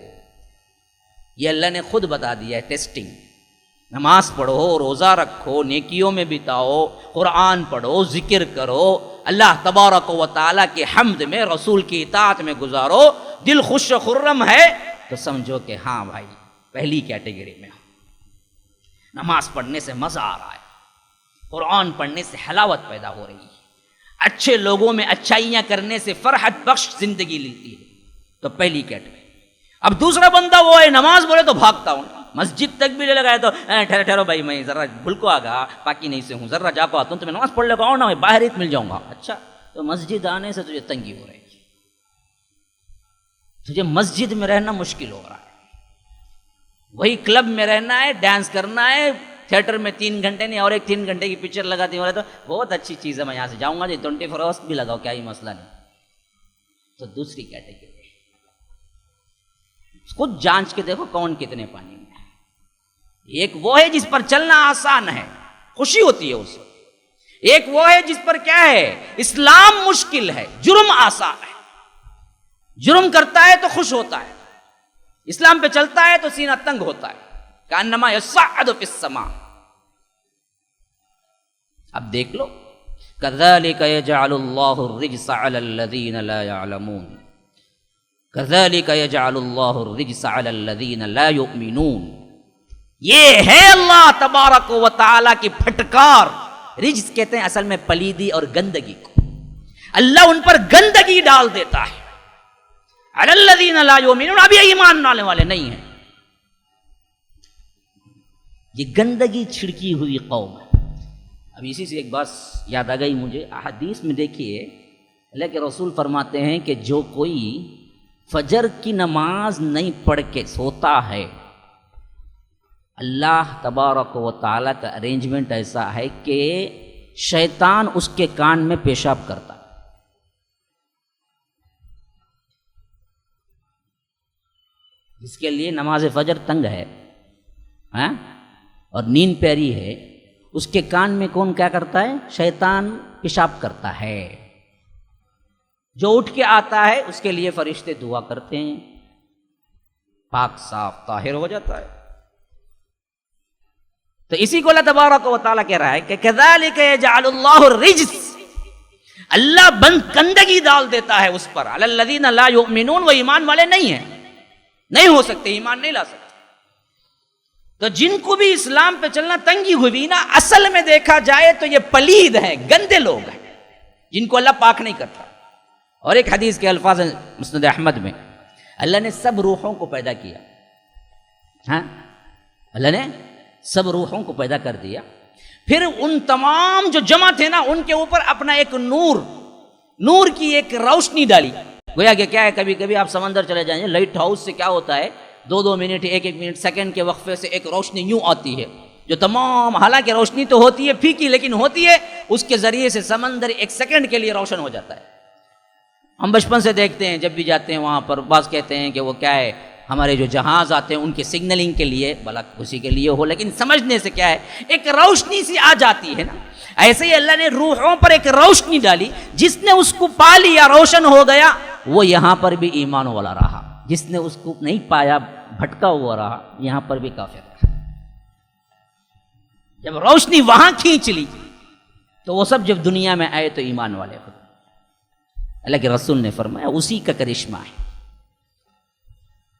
[SPEAKER 3] یہ اللہ نے خود بتا دیا ہے. ٹیسٹنگ، نماز پڑھو، روزہ رکھو، نیکیوں میں بتاؤ، قرآن پڑھو، ذکر کرو، اللہ تبارک و تعالیٰ کے حمد میں، رسول کی اطاعت میں گزارو، دل خوش و خرم ہے تو سمجھو کہ ہاں بھائی پہلی کیٹیگری میں. نماز پڑھنے سے مزہ آ رہا ہے، قرآن پڑھنے سے حلاوت پیدا ہو رہی ہے، اچھے لوگوں میں اچھائیاں کرنے سے فرحت بخش زندگی لیتی ہے، تو پہلی کیٹیگری. اب دوسرا بندہ وہ ہے نماز بولے تو بھاگتا ہوں، مسجد تک بھی لے لگایا تو ٹھہرو ٹھہرو بھائی میں ذرا بھول کو آگا، پاکی نہیں سے ہوں، ذرا جا کو آتا ہوں، تمہیں نماز پڑھ لے گا نا، میں باہر ہی مل جاؤں گا. اچھا تو مسجد آنے سے تجھے تنگی ہو رہی ہے، تجھے مسجد میں رہنا مشکل ہو رہا ہے. وہی کلب میں رہنا ہے، ڈانس کرنا ہے، تھیٹر میں 3 گھنٹے نہیں اور ایک 3 گھنٹے کی پکچر لگاتی ہو رہا ہے تو بہت اچھی چیز ہے، میں یہاں سے جاؤں گا جی 24 آورس بھی لگاؤ، کیا ہی مسئلہ نہیں. تو دوسری کیٹیگری خود جانچ کے دیکھو کون کتنے پانی میں ہے. ایک وہ ہے جس پر چلنا آسان ہے، خوشی ہوتی ہے اسے. ایک وہ ہے جس پر کیا ہے اسلام مشکل ہے، جرم آسان ہے، جرم کرتا ہے تو خوش ہوتا ہے، اسلام پہ چلتا ہے تو سینہ تنگ ہوتا ہے. کأنما یصعد فی السماء. اب دیکھ لو کذالک یجعل اللہ الرجس علی الذین لا یعلمون، کذالک یجعل اللہ الرجس علی الذین لا یؤمنون. یہ ہے اللہ تبارک و تعالی کی پھٹکار. رجس کہتے ہیں اصل میں پلیدی اور گندگی کو. اللہ ان پر گندگی ڈال دیتا ہے. علی الذین لا یؤمنون، ابھی ایمان لانے والے نہیں ہیں. یہ گندگی چھڑکی ہوئی قوم ہے. اب اسی سے ایک بات یاد آ گئی مجھے. احادیث میں دیکھیے اللہ کے رسول فرماتے ہیں کہ جو کوئی فجر کی نماز نہیں پڑھ کے سوتا ہے، اللہ تبارک و تعالیٰ کا ارینجمنٹ ایسا ہے کہ شیطان اس کے کان میں پیشاب کرتا ہے. جس کے لیے نماز فجر تنگ ہے اور نیند پیاری ہے، اس کے کان میں کون کیا کرتا ہے؟ شیطان پیشاب کرتا ہے. جو اٹھ کے آتا ہے اس کے لیے فرشتے دعا کرتے ہیں، پاک صاف طاہر ہو جاتا ہے. تو اسی کو اللہ تبارک و تعالیٰ کہہ رہا ہے کہ کذالک یجعل اللہ الرجس، اللہ گندگی ڈال دیتا ہے اس پر. علی الذین لا یؤمنون، وہ ایمان والے نہیں ہیں، نہیں ہو سکتے، ایمان نہیں لا سکتے. تو جن کو بھی اسلام پہ چلنا تنگی ہوئی نا، اصل میں دیکھا جائے تو یہ پلید ہیں، گندے لوگ ہیں جن کو اللہ پاک نہیں کرتا. اور ایک حدیث کے الفاظ ہیں مسند احمد میں، اللہ نے سب روحوں کو پیدا کیا. اللہ نے سب روحوں کو پیدا کر دیا، پھر ان تمام جو جمع تھے نا ان کے اوپر اپنا ایک نور نور کی ایک روشنی ڈالی. گویا کہ کیا ہے، کبھی کبھی آپ سمندر چلے جائیں، لائٹ ہاؤس سے کیا ہوتا ہے، 2 منٹ 1 منٹ سیکنڈ کے وقفے سے ایک روشنی یوں آتی ہے جو تمام، حالانکہ روشنی تو ہوتی ہے پھیکی لیکن ہوتی ہے، اس کے ذریعے سے سمندر 1 سیکنڈ کے لیے روشن ہو جاتا ہے. ہم بچپن سے دیکھتے ہیں، جب بھی جاتے ہیں وہاں پر بعض کہتے ہیں کہ وہ کیا ہے، ہمارے جو جہاز آتے ہیں ان کے سگنلنگ کے لیے، بھلا کسی کے لیے ہو، لیکن سمجھنے سے کیا ہے، ایک روشنی سی آ جاتی ہے نا. ایسے ہی اللہ نے روحوں پر ایک روشنی ڈالی، جس نے اس کو پا لیا، روشن ہو گیا، وہ یہاں پر بھی ایمان والا رہا. جس نے اس کو نہیں پایا، بھٹکا ہوا رہا، یہاں پر بھی کافر رہا. جب روشنی وہاں کھینچ لی تو وہ سب جب دنیا میں آئے تو ایمان والے ہو. اللہ کے رسول نے فرمایا اسی کا کرشمہ ہے.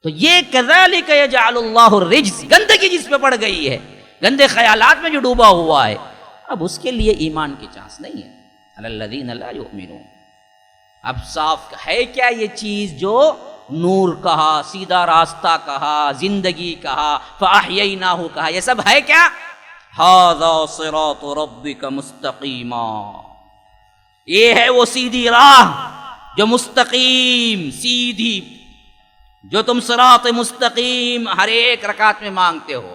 [SPEAKER 3] تو یہ کذالک یجعل اللہ الرجس، گندگی جس پہ پڑ گئی ہے، گندے خیالات میں جو ڈوبا ہوا ہے، اب اس کے لیے ایمان کی چانس نہیں ہے. علی الذین لا یؤمنون. اب صاف ہے کیا یہ چیز جو نور کہا، سیدھا راستہ کہا، زندگی کہا، فاحییناہ کہا، یہ سب ہے کیا؟ ھذا صراط ربک مستقیما، یہ ہے وہ سیدھی راہ جو مستقیم، سیدھی، جو تم صراط مستقیم ہر ایک رکعت میں مانگتے ہو.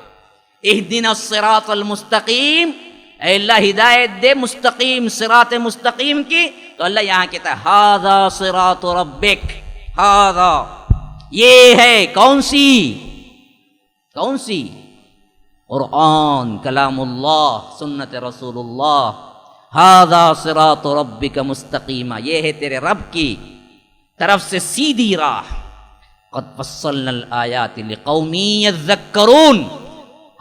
[SPEAKER 3] اہدنا الصراط المستقیم، اے اللہ ہدایت دے مستقیم صراط مستقیم کی. تو اللہ یہاں کہتا ہے ھذا صراط ربک، ھذا یہ ہے کون سی؟ قرآن، کلام اللہ، سنت رسول اللہ. ھذا صراط ربک مستقیما، یہ ہے تیرے رب کی طرف سے سیدھی راہ. قد فصلنا الآیات لقوم یذکرون،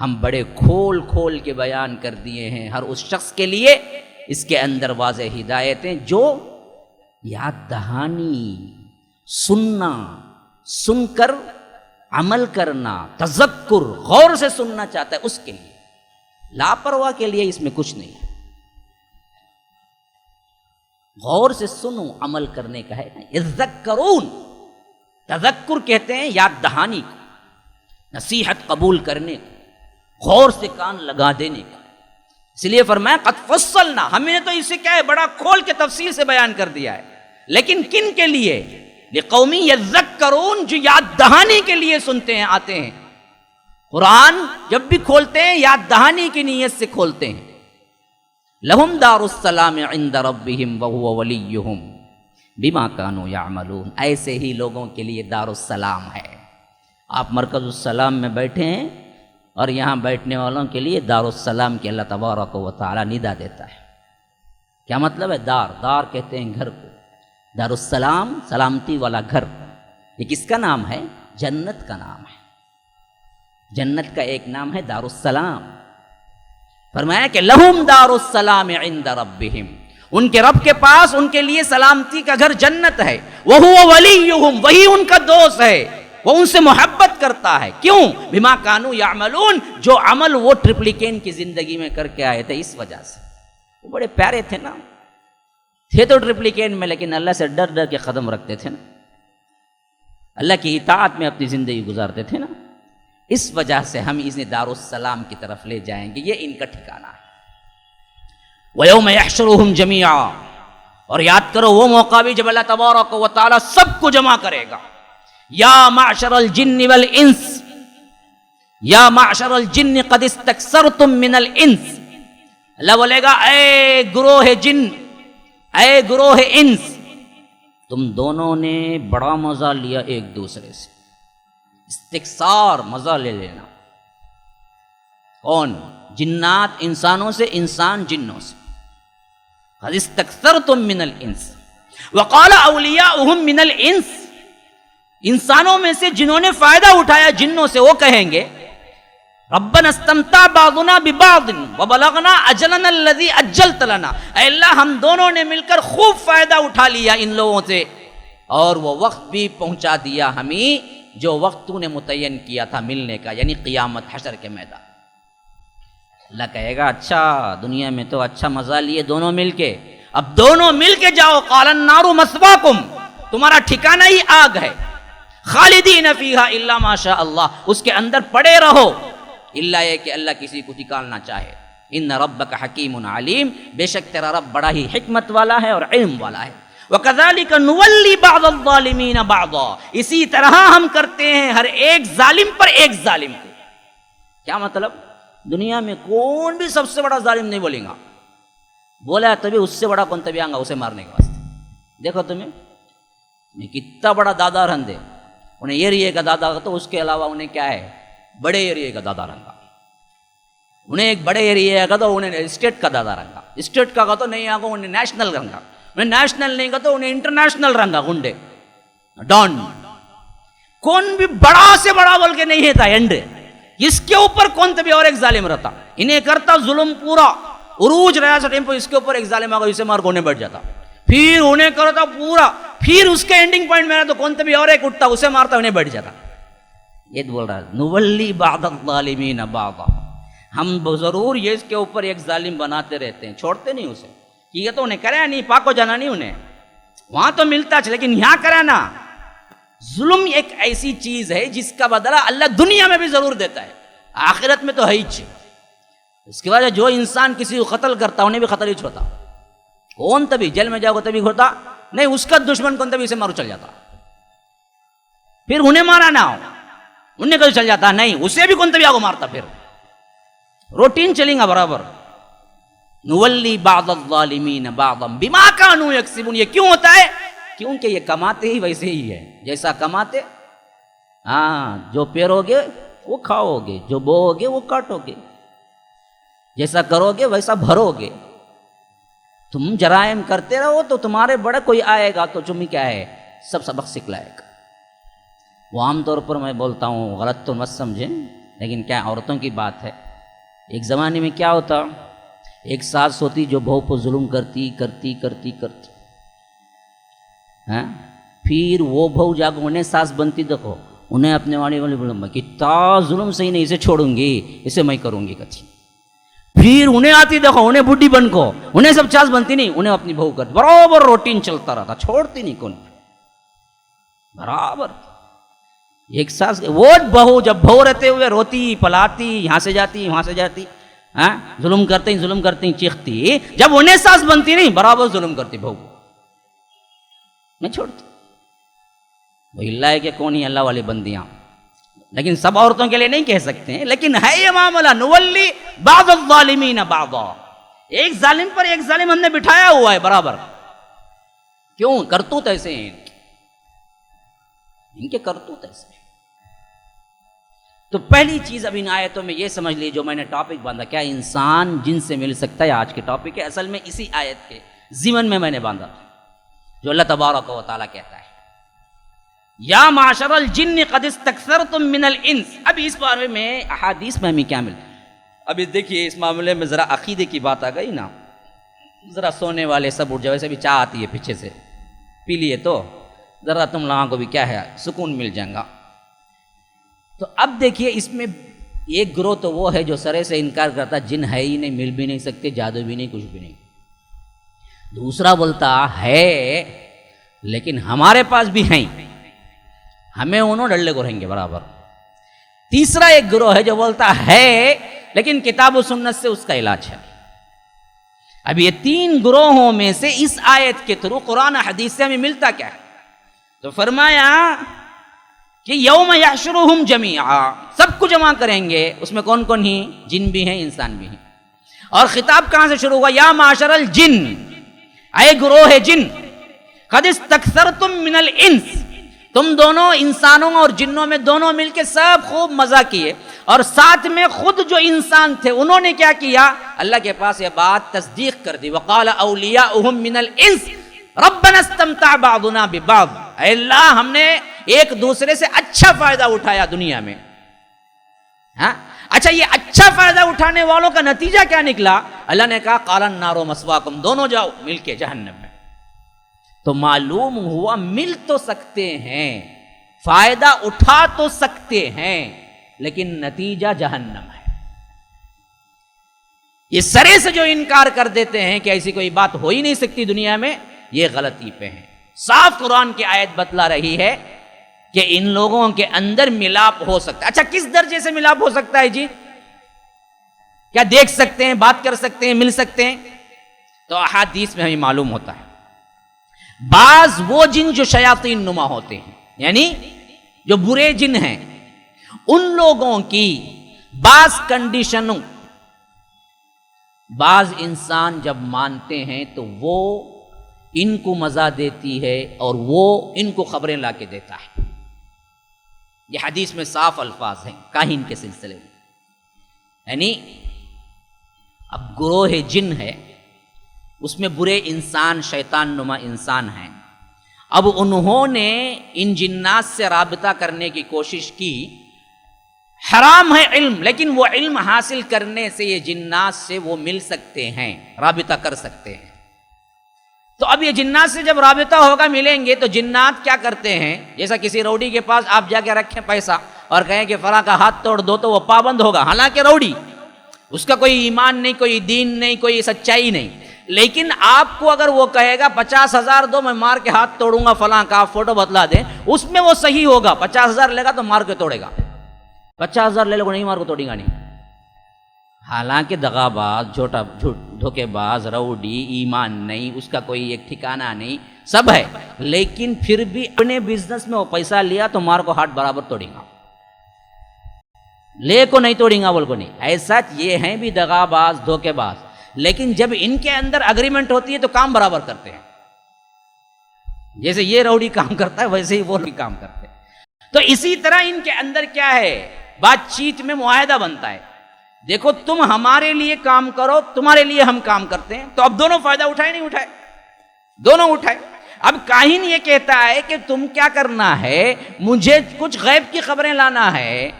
[SPEAKER 3] ہم بڑے کھول کھول کے بیان کر دیے ہیں ہر اس شخص کے لیے، اس کے اندر واضح ہدایتیں جو یاد دہانی، سننا، سن کر عمل کرنا، تذکر، غور سے سننا چاہتا ہے اس کے لیے. لاپرواہ کے لیے اس میں کچھ نہیں. غور سے سنو، عمل کرنے کا ہے. یذکرون، تذکر کہتے ہیں یاد دہانی کو، نصیحت قبول کرنے کو، غور سے کان لگا دینے کا. اس لیے فرمایا قد فصلنا، ہم نے تو اسے کیا ہے بڑا کھول کے تفصیل سے بیان کر دیا ہے. لیکن کن کے لیے؟ لقوم یذکرون، جو یاد دہانی کے لیے سنتے ہیں، آتے ہیں. قرآن جب بھی کھولتے ہیں یاد دہانی کی نیت سے کھولتے ہیں. لہم دار السلام عند ربہم وہو ولیہم بما کانوا یعملون، ایسے ہی لوگوں کے لیے دار السلام ہے. آپ مرکز السلام میں بیٹھے ہیں اور یہاں بیٹھنے والوں کے لیے دار السلام کی اللہ تبارک و تعالی ندا دیتا ہے. کیا مطلب ہے؟ دار کہتے ہیں گھر کو. دار السلام سلامتی والا گھر. یہ کس کا نام ہے؟ جنت کا نام ہے. جنت کا ایک نام ہے دار السلام. فرمایا کہ لہم دار السلام عند ربہم، ان کے رب کے پاس ان کے لیے سلامتی کا گھر جنت ہے. وہو ولیہم، وہی ان کا دوست ہے، وہ ان سے محبت کرتا ہے. کیوں؟ بما کانوا یعملون، جو عمل وہ ٹرپلیکین کی زندگی میں کر کے آئے تھے، اس وجہ سے. وہ بڑے پیارے تھے نا، تھے تو ٹرپلیکین میں، لیکن اللہ سے ڈر ڈر کے قدم رکھتے تھے نا، اللہ کی اطاعت میں اپنی زندگی گزارتے تھے نا. اس وجہ سے ہم اسے دار السلام کی طرف لے جائیں گے. یہ ان کا ٹھکانہ ہے. وَيَوْمَ يَحْشُرُهُمْ جَمِيعًا، اور یاد کرو وہ موقع بھی جب اللہ تبارک و تعالی سب کو جمع کرے گا. یا معشر الجن والانس، یا معشر الجن قد استکثرتم من الانس. اللہ بولے گا اے گروہ جن، اے گروہ انس، تم دونوں نے بڑا مزہ لیا ایک دوسرے سے. استکثار، مزہ لے لینا. کون؟ جنات انسانوں سے، انسان جنوں سے. قد استکثرتم من الانس وقال اولیاؤہم من الانس، انسانوں میں سے جنہوں نے فائدہ اٹھایا جنوں سے، وہ کہیں گے ربنا استمتع بعضنا ببعض وبلغنا اجلنا الذی اجلت لنا، اے اللہ ہم دونوں نے مل کر خوب فائدہ اٹھا لیا ان لوگوں سے، اور وہ وقت بھی پہنچا دیا ہمیں جو وقت تو نے متعین کیا تھا ملنے کا، یعنی قیامت، حشر کے میدان. اللہ کہے گا اچھا دنیا میں تو اچھا مزہ لیے دونوں مل کے، اب دونوں مل کے جاؤ. قال النار مثواکم، تمہارا ٹھکانہ ہی آگ ہے. خالدین فیہا الا ما شاء اللہ، اس کے اندر پڑے رہو الا یہ کہ اللہ کسی کو نکالنا چاہے. ان ربک حکیم علیم، بے شک تیرا رب بڑا ہی حکمت والا ہے اور علم والا ہے. وَكَذَلِكَ نُوَلِّي بَعْضَ الظَّالِمِينَ بَعْضًا، اسی طرح ہم کرتے ہیں ہر ایک ظالم پر ایک ظالم کو. کیا مطلب؟ دنیا میں کون بھی سب سے بڑا ظالم نہیں بولیں گا، بولا ہے تبھی اس سے بڑا کون تبھی آئیں گا اسے مارنے کے واسطے. دیکھو تمہیں کتنا بڑا دادا رہن دے، انہیں ایریے کا دادا تو اس کے علاوہ انہیں کیا ہے، بڑے ایریے کا دادا رنگا. انہیں ایک بڑے ایریے کا تو انہیں اسٹیٹ کا دادا رنگا، اسٹیٹ کا تو نہیں آگا انہیں نیشنل رنگا، انہیں نیشنل نہیں کا تو انہیں انٹرنیشنل رنگا. گنڈے ڈان کون بھی بڑا سے بڑا بول کے نہیں ہے اینڈ، اس کے اوپر کون تبھی اور ایک ظالم رہتا، انہیں کرتا ظلم پورا عروج رہا سا ٹائم پر، اس کے اوپر ایک ظالم آگا اسے مار کونے بیٹھ جاتا، پھر انہیں کرتا پورا، پھر اس کے اینڈنگ پوائنٹ میں تو کون تبھی اور ایک اٹھتا اسے مارتا انہیں بیٹھ جاتا. یہ بول رہا ہے نولی بعض الظالمین بعضا، ہم ضرور یہ اس کے اوپر ایک ظالم بناتے رہتے ہیں، چھوڑتے نہیں اسے. یہ تو انہیں کرا نہیں، پاک ہو جانا نہیں انہیں، وہاں تو ملتا ہے لیکن یہاں کرا نا. ظلم ایک ایسی چیز ہے جس کا بدلہ اللہ دنیا میں بھی ضرور دیتا ہے، آخرت میں تو ہے ہی. اس کی وجہ جو انسان کسی کو قتل کرتا انہیں بھی خطر ہی ہوتا. کون تبھی جیل میں جاؤ تبھی ہوتا نہیں، اس کا دشمن کون تبھی اسے مارو چل جاتا، پھر انہیں مارا نہ ہو انہیں کبھی چل جاتا نہیں، اسے بھی کون تبھی آگو مارتا. پھر روٹین چلیں گا برابر. نولی بعض الظالمین بعضا بما کانوا یکسبون. یہ کیوں ہوتا ہے؟ کیونکہ یہ کماتے ہی ویسے ہی ہے جیسا کماتے. ہاں جو پیرو گے وہ کھاؤ گے، جو بو گے وہ کاٹو گے، جیسا کرو گے ویسا بھرو گے. تم جرائم کرتے رہو تو تمہارے بڑا کوئی آئے گا تو تمہیں کیا ہے سب سبق سکھلائے گا. وہ عام طور پر میں بولتا ہوں غلط تو مت سمجھیں، لیکن کیا عورتوں کی بات ہے. ایک زمانے میں کیا ہوتا، ایک ساس ہوتی جو بہو پر ظلم کرتی کرتی کرتی کرتی، ہاں پھر وہ بہو جا کے انہیں ساس بنتی، دیکھو انہیں اپنے والے میں کتنا ظلم صحیح نہیں، اسے چھوڑوں گی اسے میں کروں گی کچھ. پھر انہیں آتی دیکھو انہیں بڈھی بن کو، انہیں سب چاس بنتی نہیں، انہیں اپنی بہو کرتی. برابر روٹین چلتا رہتا، چھوڑتی نہیں کون برابر. ایک ساس وہ بہو جب بہو رہتے ہوئے روتی پلاتی، یہاں سے جاتی وہاں سے جاتی، ہاں ظلم کرتے چیختی. جب انہیں ساس بنتی نہیں برابر ظلم کرتی بہو کو، نہیں چھوڑتی. وہ اللہ ہے کہ کون ہی اللہ والی بندیاں، لیکن سب عورتوں کے لیے نہیں کہہ سکتے ہیں، لیکن ہے یہ معاملہ نولی بعض الظالمین بعضا. ایک ظالم پر ایک ظالم ہم نے بٹھایا ہوا ہے برابر. کیوں؟ کرتوت ایسے ہیں ان کے کرتوت ایسے. تو پہلی چیز اب ان آیتوں میں یہ سمجھ لی جو میں نے ٹاپک باندھا، کیا انسان جن سے مل سکتا ہے، آج کے ٹاپک ہے اصل میں اسی آیت کے ضمن میں نے باندھا تھا، جو اللہ تبارک و تعالیٰ کہتا ہے یا معشر الجن قد استکثرتم من الانس. اب اس بارے میں احادیث میں ہمیں کیا ملتا؟ ابھی دیکھیے اس معاملے میں ذرا عقیدے کی بات آ گئی نا، ذرا سونے والے سب اٹھ جائے، ویسے بھی چاہ آتی ہے پیچھے سے، پی لیے تو ذرا تم لوگوں کو بھی کیا ہے سکون مل جائے گا. تو اب دیکھیے اس میں ایک گروہ تو وہ ہے جو سرے سے انکار کرتا جن ہے ہی نہیں، مل بھی نہیں سکتے، جادو بھی نہیں، کچھ بھی نہیں. دوسرا بولتا ہے لیکن ہمارے پاس بھی ہیں، ہمیں انہوں ڈلے کو رہیں گے برابر. تیسرا ایک گروہ ہے جو بولتا ہے لیکن کتاب و سنت سے اس کا علاج ہے. اب یہ تین گروہوں میں سے اس آیت کے تھرو قرآن حدیث سے ہمیں ملتا کیا ہے؟ تو فرمایا کہ یوم یحشرہم جمیعا، سب کو جمع کریں گے. اس میں کون کون ہی؟ جن بھی ہیں انسان بھی ہیں. اور خطاب کہاں سے شروع ہوا؟ یا معشر الجن، اے گروہ جن، قد استکثرتم من الانس، تم دونوں انسانوں اور جنوں میں دونوں مل کے سب خوب مزہ کیے، اور ساتھ میں خود جو انسان تھے انہوں نے کیا کیا؟ اللہ کے پاس یہ بات تصدیق کر دی. وقال اولیاؤہم من الانس ربنا استمتع بعضنا ببعض، اے اللہ ہم نے ایک دوسرے سے اچھا فائدہ اٹھایا دنیا میں. ہاں اچھا، یہ اچھا فائدہ اٹھانے والوں کا نتیجہ کیا نکلا؟ اللہ نے کہا قال النار مسواکم، دونوں جاؤ مل کے جہنم میں. تو معلوم ہوا مل تو سکتے ہیں، فائدہ اٹھا تو سکتے ہیں، لیکن نتیجہ جہنم ہے. یہ سرے سے جو انکار کر دیتے ہیں کہ ایسی کوئی بات ہو ہی نہیں سکتی دنیا میں، یہ غلطی پہ ہیں. صاف قرآن کی آیت بتلا رہی ہے کہ ان لوگوں کے اندر ملاپ ہو سکتا ہے. اچھا کس درجے سے ملاپ ہو سکتا ہے جی؟ کیا دیکھ سکتے ہیں، بات کر سکتے ہیں، مل سکتے ہیں؟ تو احادیث میں ہمیں معلوم ہوتا ہے. بعض وہ جن جو شیاطین نما ہوتے ہیں، یعنی جو برے جن ہیں، ان لوگوں کی بعض کنڈیشنوں، بعض انسان جب مانتے ہیں تو وہ ان کو مزہ دیتی ہے اور وہ ان کو خبریں لا کے دیتا ہے. یہ حدیث میں صاف الفاظ ہیں کاہن کے سلسلے میں. یعنی اب گروہ جن ہے، اس میں برے انسان، شیطان نما انسان ہیں. اب انہوں نے ان جنات سے رابطہ کرنے کی کوشش کی. حرام ہے علم، لیکن وہ علم حاصل کرنے سے یہ جنات سے وہ مل سکتے ہیں، رابطہ کر سکتے ہیں. تو اب یہ جنات سے جب رابطہ ہوگا، ملیں گے، تو جنات کیا کرتے ہیں، جیسا کسی روڑی کے پاس آپ جا کے رکھیں پیسہ اور کہیں کہ فلاں کا ہاتھ توڑ دو، تو وہ پابند ہوگا. حالانکہ روڑی، اس کا کوئی ایمان نہیں، کوئی دین نہیں، کوئی سچائی نہیں. لیکن آپ کو اگر وہ کہے گا 50,000 دو، میں مار کے ہاتھ توڑوں گا فلاں کا، آپ فوٹو بتلا دیں، اس میں وہ صحیح ہوگا. 50,000 لے گا تو مار کے توڑے گا، 50,000 لے لو نہیں، مار کو توڑے گا نہیں. حالانکہ دغا باز، دھوکے باز، روڈی، ایمان نہیں، اس کا کوئی ایک ٹھکانہ نہیں، سب ہے. لیکن پھر بھی اپنے بزنس میں وہ پیسہ لیا تو مار کو ہاتھ برابر توڑیں گا، لے کو نہیں توڑیں گا، بول کو نہیں. ایسا یہ ہیں بھی دغا باز، دھوکے باز. لیکن جب ان کے اندر اگریمنٹ ہوتی ہے تو کام برابر کرتے ہیں. جیسے یہ روڈی کام کرتا ہے ویسے ہی وہ بھی کام کرتے ہیں. تو اسی طرح ان کے اندر کیا ہے، بات چیت میں معاہدہ بنتا ہے. دیکھو تم ہمارے لیے کام کرو، تمہارے لیے ہم کام کرتے ہیں. تو اب دونوں فائدہ اٹھائے نہیں اٹھائے؟ دونوں اٹھائے. اب کاہن یہ کہتا ہے کہ تم کیا کرنا ہے، مجھے کچھ غیب کی خبریں لانا ہے،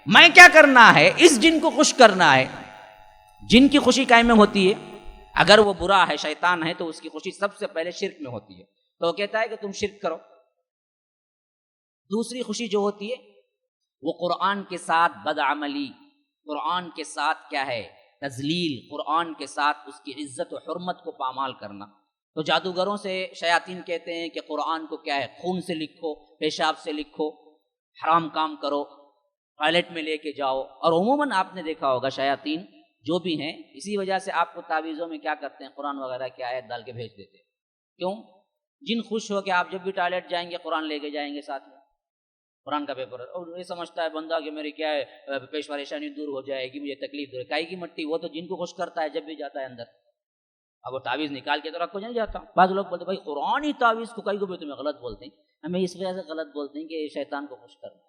[SPEAKER 3] میں کیا کرنا ہے، اس جن کو خوش کرنا ہے. جن کی خوشی کائم میں ہوتی ہے، اگر وہ برا ہے، شیطان ہے، تو اس کی خوشی سب سے پہلے شرک میں ہوتی ہے. تو وہ کہتا ہے کہ تم شرک کرو. دوسری خوشی جو ہوتی ہے وہ قرآن کے ساتھ بدعملی، قرآن کے ساتھ کیا ہے، تذلیل، قرآن کے ساتھ اس کی عزت و حرمت کو پامال کرنا. تو جادوگروں سے شیاطین کہتے ہیں کہ قرآن کو کیا ہے، خون سے لکھو، پیشاب سے لکھو، حرام کام کرو، ٹوائلٹ میں لے کے جاؤ. اور عموماً آپ نے دیکھا ہوگا شیاطین جو بھی ہیں، اسی وجہ سے آپ کو تعویذوں میں کیا کرتے ہیں، قرآن وغیرہ کی آیت ڈال کے بھیج دیتے ہیں. کیوں؟ جن خوش ہو کہ آپ جب بھی ٹوائلٹ جائیں گے قرآن لے کے جائیں گے ساتھ میں، قرآن کا پیپر. اور یہ سمجھتا ہے بندہ کہ میری کیا ہے پیش پریشانی دور ہو جائے گی، مجھے تکلیف دور ہے. کائی کی مٹی، وہ تو جن کو خوش کرتا ہے جب بھی جاتا ہے اندر. اب وہ تعویذ نکال کے تو رکھ کو نہیں جاتا. بعض لوگ بولتے بھائی قرآن ہی تعویذ کو کئی کو بھی تمہیں غلط بولتے ہیں. ہمیں اس وجہ سے غلط بولتے ہیں کہ شیطان کو خوش کرنا.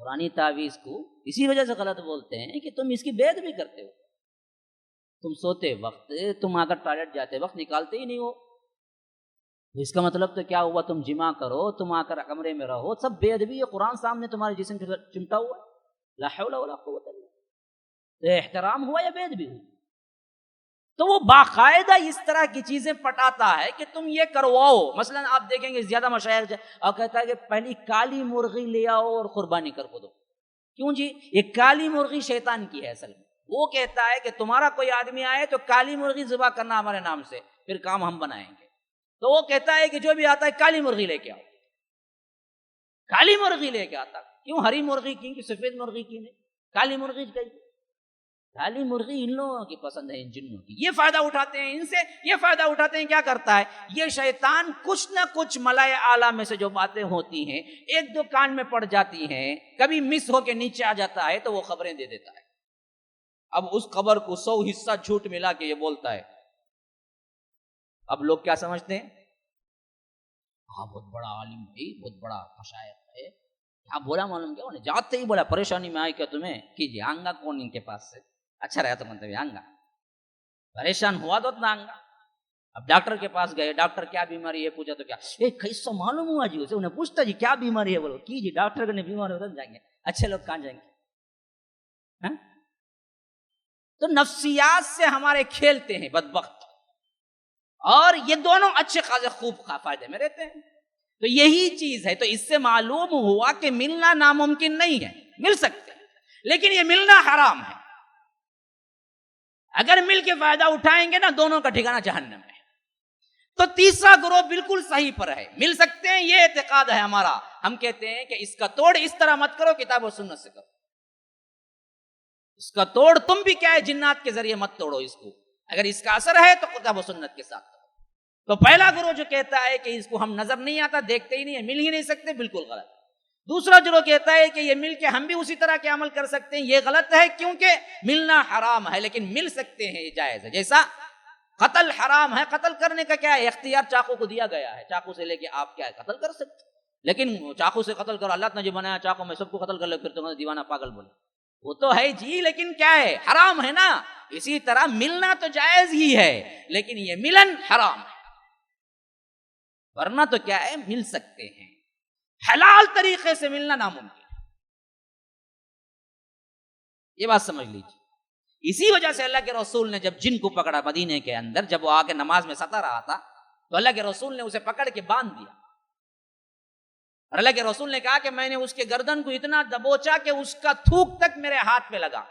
[SPEAKER 3] قرآن تعویذ کو اسی وجہ سے غلط بولتے ہیں کہ تم اس کی بیعت بھی کرتے ہو. تم سوتے وقت، تم اگر ٹوائلٹ جاتے وقت نکالتے ہی نہیں ہو. اس کا مطلب تو کیا ہوا، تم جمع کرو، تم آ کر کمرے میں رہو، سب بے ادبی. یہ قرآن سامنے تمہارے جسم کے چمٹا ہوا، لا حول ولا قوت الا باللہ. تو احترام ہوا یا بے ادبی ہوئی؟ تو وہ باقاعدہ اس طرح کی چیزیں پٹاتا ہے کہ تم یہ کرواؤ. مثلا آپ دیکھیں گے زیادہ مشاہیر اور کہتا ہے کہ پہلی کالی مرغی لے آؤ اور قربانی کر کو دو. کیوں جی؟ یہ کالی مرغی شیطان کی ہے اصل میں. وہ کہتا ہے کہ تمہارا کوئی آدمی آئے تو کالی مرغی ذبح کرنا ہمارے نام سے، پھر کام ہم بنائیں گے. تو وہ کہتا ہے کہ جو بھی آتا ہے کالی مرغی لے کے آؤ، کالی مرغی لے کے آتا. کیوں ہری مرغی کی کہ سفید مرغی کی نہیں؟ کالی مرغی کہیں، کالی مرغی ان لوگوں کی پسند ہے، ان جنوں کی. یہ فائدہ اٹھاتے ہیں ان سے، یہ فائدہ اٹھاتے ہیں. کیا کرتا ہے یہ شیطان؟ کچھ نہ کچھ ملائے اعلیٰ میں سے جو باتیں ہوتی ہیں ایک دو کان میں پڑ جاتی ہیں، کبھی مس ہو کے نیچے آ جاتا ہے تو وہ خبریں دے دیتا ہے. اب اس خبر کو 100 حصہ جھوٹ ملا کے یہ بولتا ہے. اب لوگ کیا سمجھتے ہیں، ہاں بہت بڑا عالم ہے، بہت بڑا مشائخ ہے. کیا بولا معلوم کیا انہیں؟ جاتے ہی بولا پریشانی میں آئی کیا تمہیں، کیجیے آنگا کون ان کے پاس سے اچھا رہا تو مطلب آنگا پریشان ہوا تو اتنا آنگا. اب ڈاکٹر کے پاس گئے، ڈاکٹر کیا بیماری ہے پوچھا تو کیا کیسا معلوم ہوا جی اسے. انہیں پوچھتا جی کیا بیماری ہے، بولو کیجیے ڈاکٹر کے بیماری ہوتا جائیں گے. اچھے لوگ کہاں جائیں گے؟ تو نفسیات سے ہمارے کھیلتے ہیں بدبخت. اور یہ دونوں اچھے خاصے خوب فائدے میں رہتے ہیں. تو یہی چیز ہے. تو اس سے معلوم ہوا کہ ملنا ناممکن نہیں ہے، مل سکتے ہیں لیکن یہ ملنا حرام ہے. اگر مل کے فائدہ اٹھائیں گے نا، دونوں کا ٹھکانہ جہنم ہے. تو تیسرا گروہ بالکل صحیح پر ہے، مل سکتے ہیں، یہ اعتقاد ہے ہمارا. ہم کہتے ہیں کہ اس کا توڑ اس طرح مت کرو، کتاب و سنت سے کرو. اس کا توڑ تم بھی کیا ہے، جنات کے ذریعے مت توڑو اس کو. اگر اس کا اثر ہے تو کتاب و سنت کے ساتھ. تو پہلا گروہ جو کہتا ہے کہ اس کو ہم نظر نہیں آتا، دیکھتے ہی نہیں ہیں، مل ہی نہیں سکتے، بالکل غلط۔ دوسرا گروہ کہتا ہے کہ یہ مل کے ہم بھی اسی طرح کے عمل کر سکتے ہیں، یہ غلط ہے کیونکہ ملنا حرام ہے، لیکن مل سکتے ہیں، یہ جائز ہے۔ جیسا قتل حرام ہے، قتل کرنے کا کیا ہے اختیار چاقو کو دیا گیا ہے، چاقو سے لے کے آپ کیا ہے قتل کر سکتے، لیکن چاقو سے قتل کرو، اللہ نے جو بنایا چاقو میں سب کو قتل کر لے، پھر تمہیں دیوانہ پاگل بولے، وہ تو ہے جی، لیکن کیا ہے حرام ہے نا۔ اسی طرح ملنا تو جائز ہی ہے، لیکن یہ ملن حرام ہے، ورنہ تو کیا ہے مل سکتے ہیں، حلال طریقے سے ملنا ناممکن ہے، یہ بات سمجھ لیجیے۔ اسی وجہ سے اللہ کے رسول نے جب جن کو پکڑا مدینے کے اندر، جب وہ آگے نماز میں ستا رہا تھا، تو اللہ کے رسول نے اسے پکڑ کے باندھ دیا، اور اللہ کے رسول نے کہا کہ میں نے اس کے گردن کو اتنا دبوچا کہ اس کا تھوک تک میرے ہاتھ پہ لگا،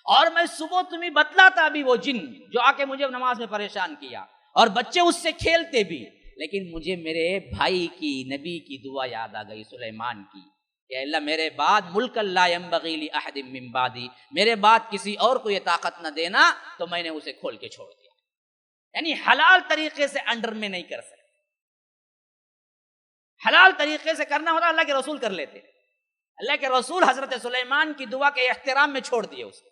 [SPEAKER 3] اور میں صبح تمہیں بتلاتا بھی وہ جن جو آ کے مجھے نماز میں پریشان کیا، اور بچے اس سے کھیلتے بھی، لیکن مجھے میرے بھائی کی نبی کی دعا یاد آ گئی سلیمان کی کہ اللہ میرے بعد ملک لا ينبغی لأحد من بعدی، میرے بعد کسی اور کو یہ طاقت نہ دینا، تو میں نے اسے کھول کے چھوڑ دیا۔ یعنی حلال طریقے سے انڈر میں نہیں کر سکتے، حلال طریقے سے کرنا ہوتا اللہ کے رسول کر لیتے، اللہ کے رسول حضرت سلیمان کی دعا کے احترام میں چھوڑ دیے اس کو۔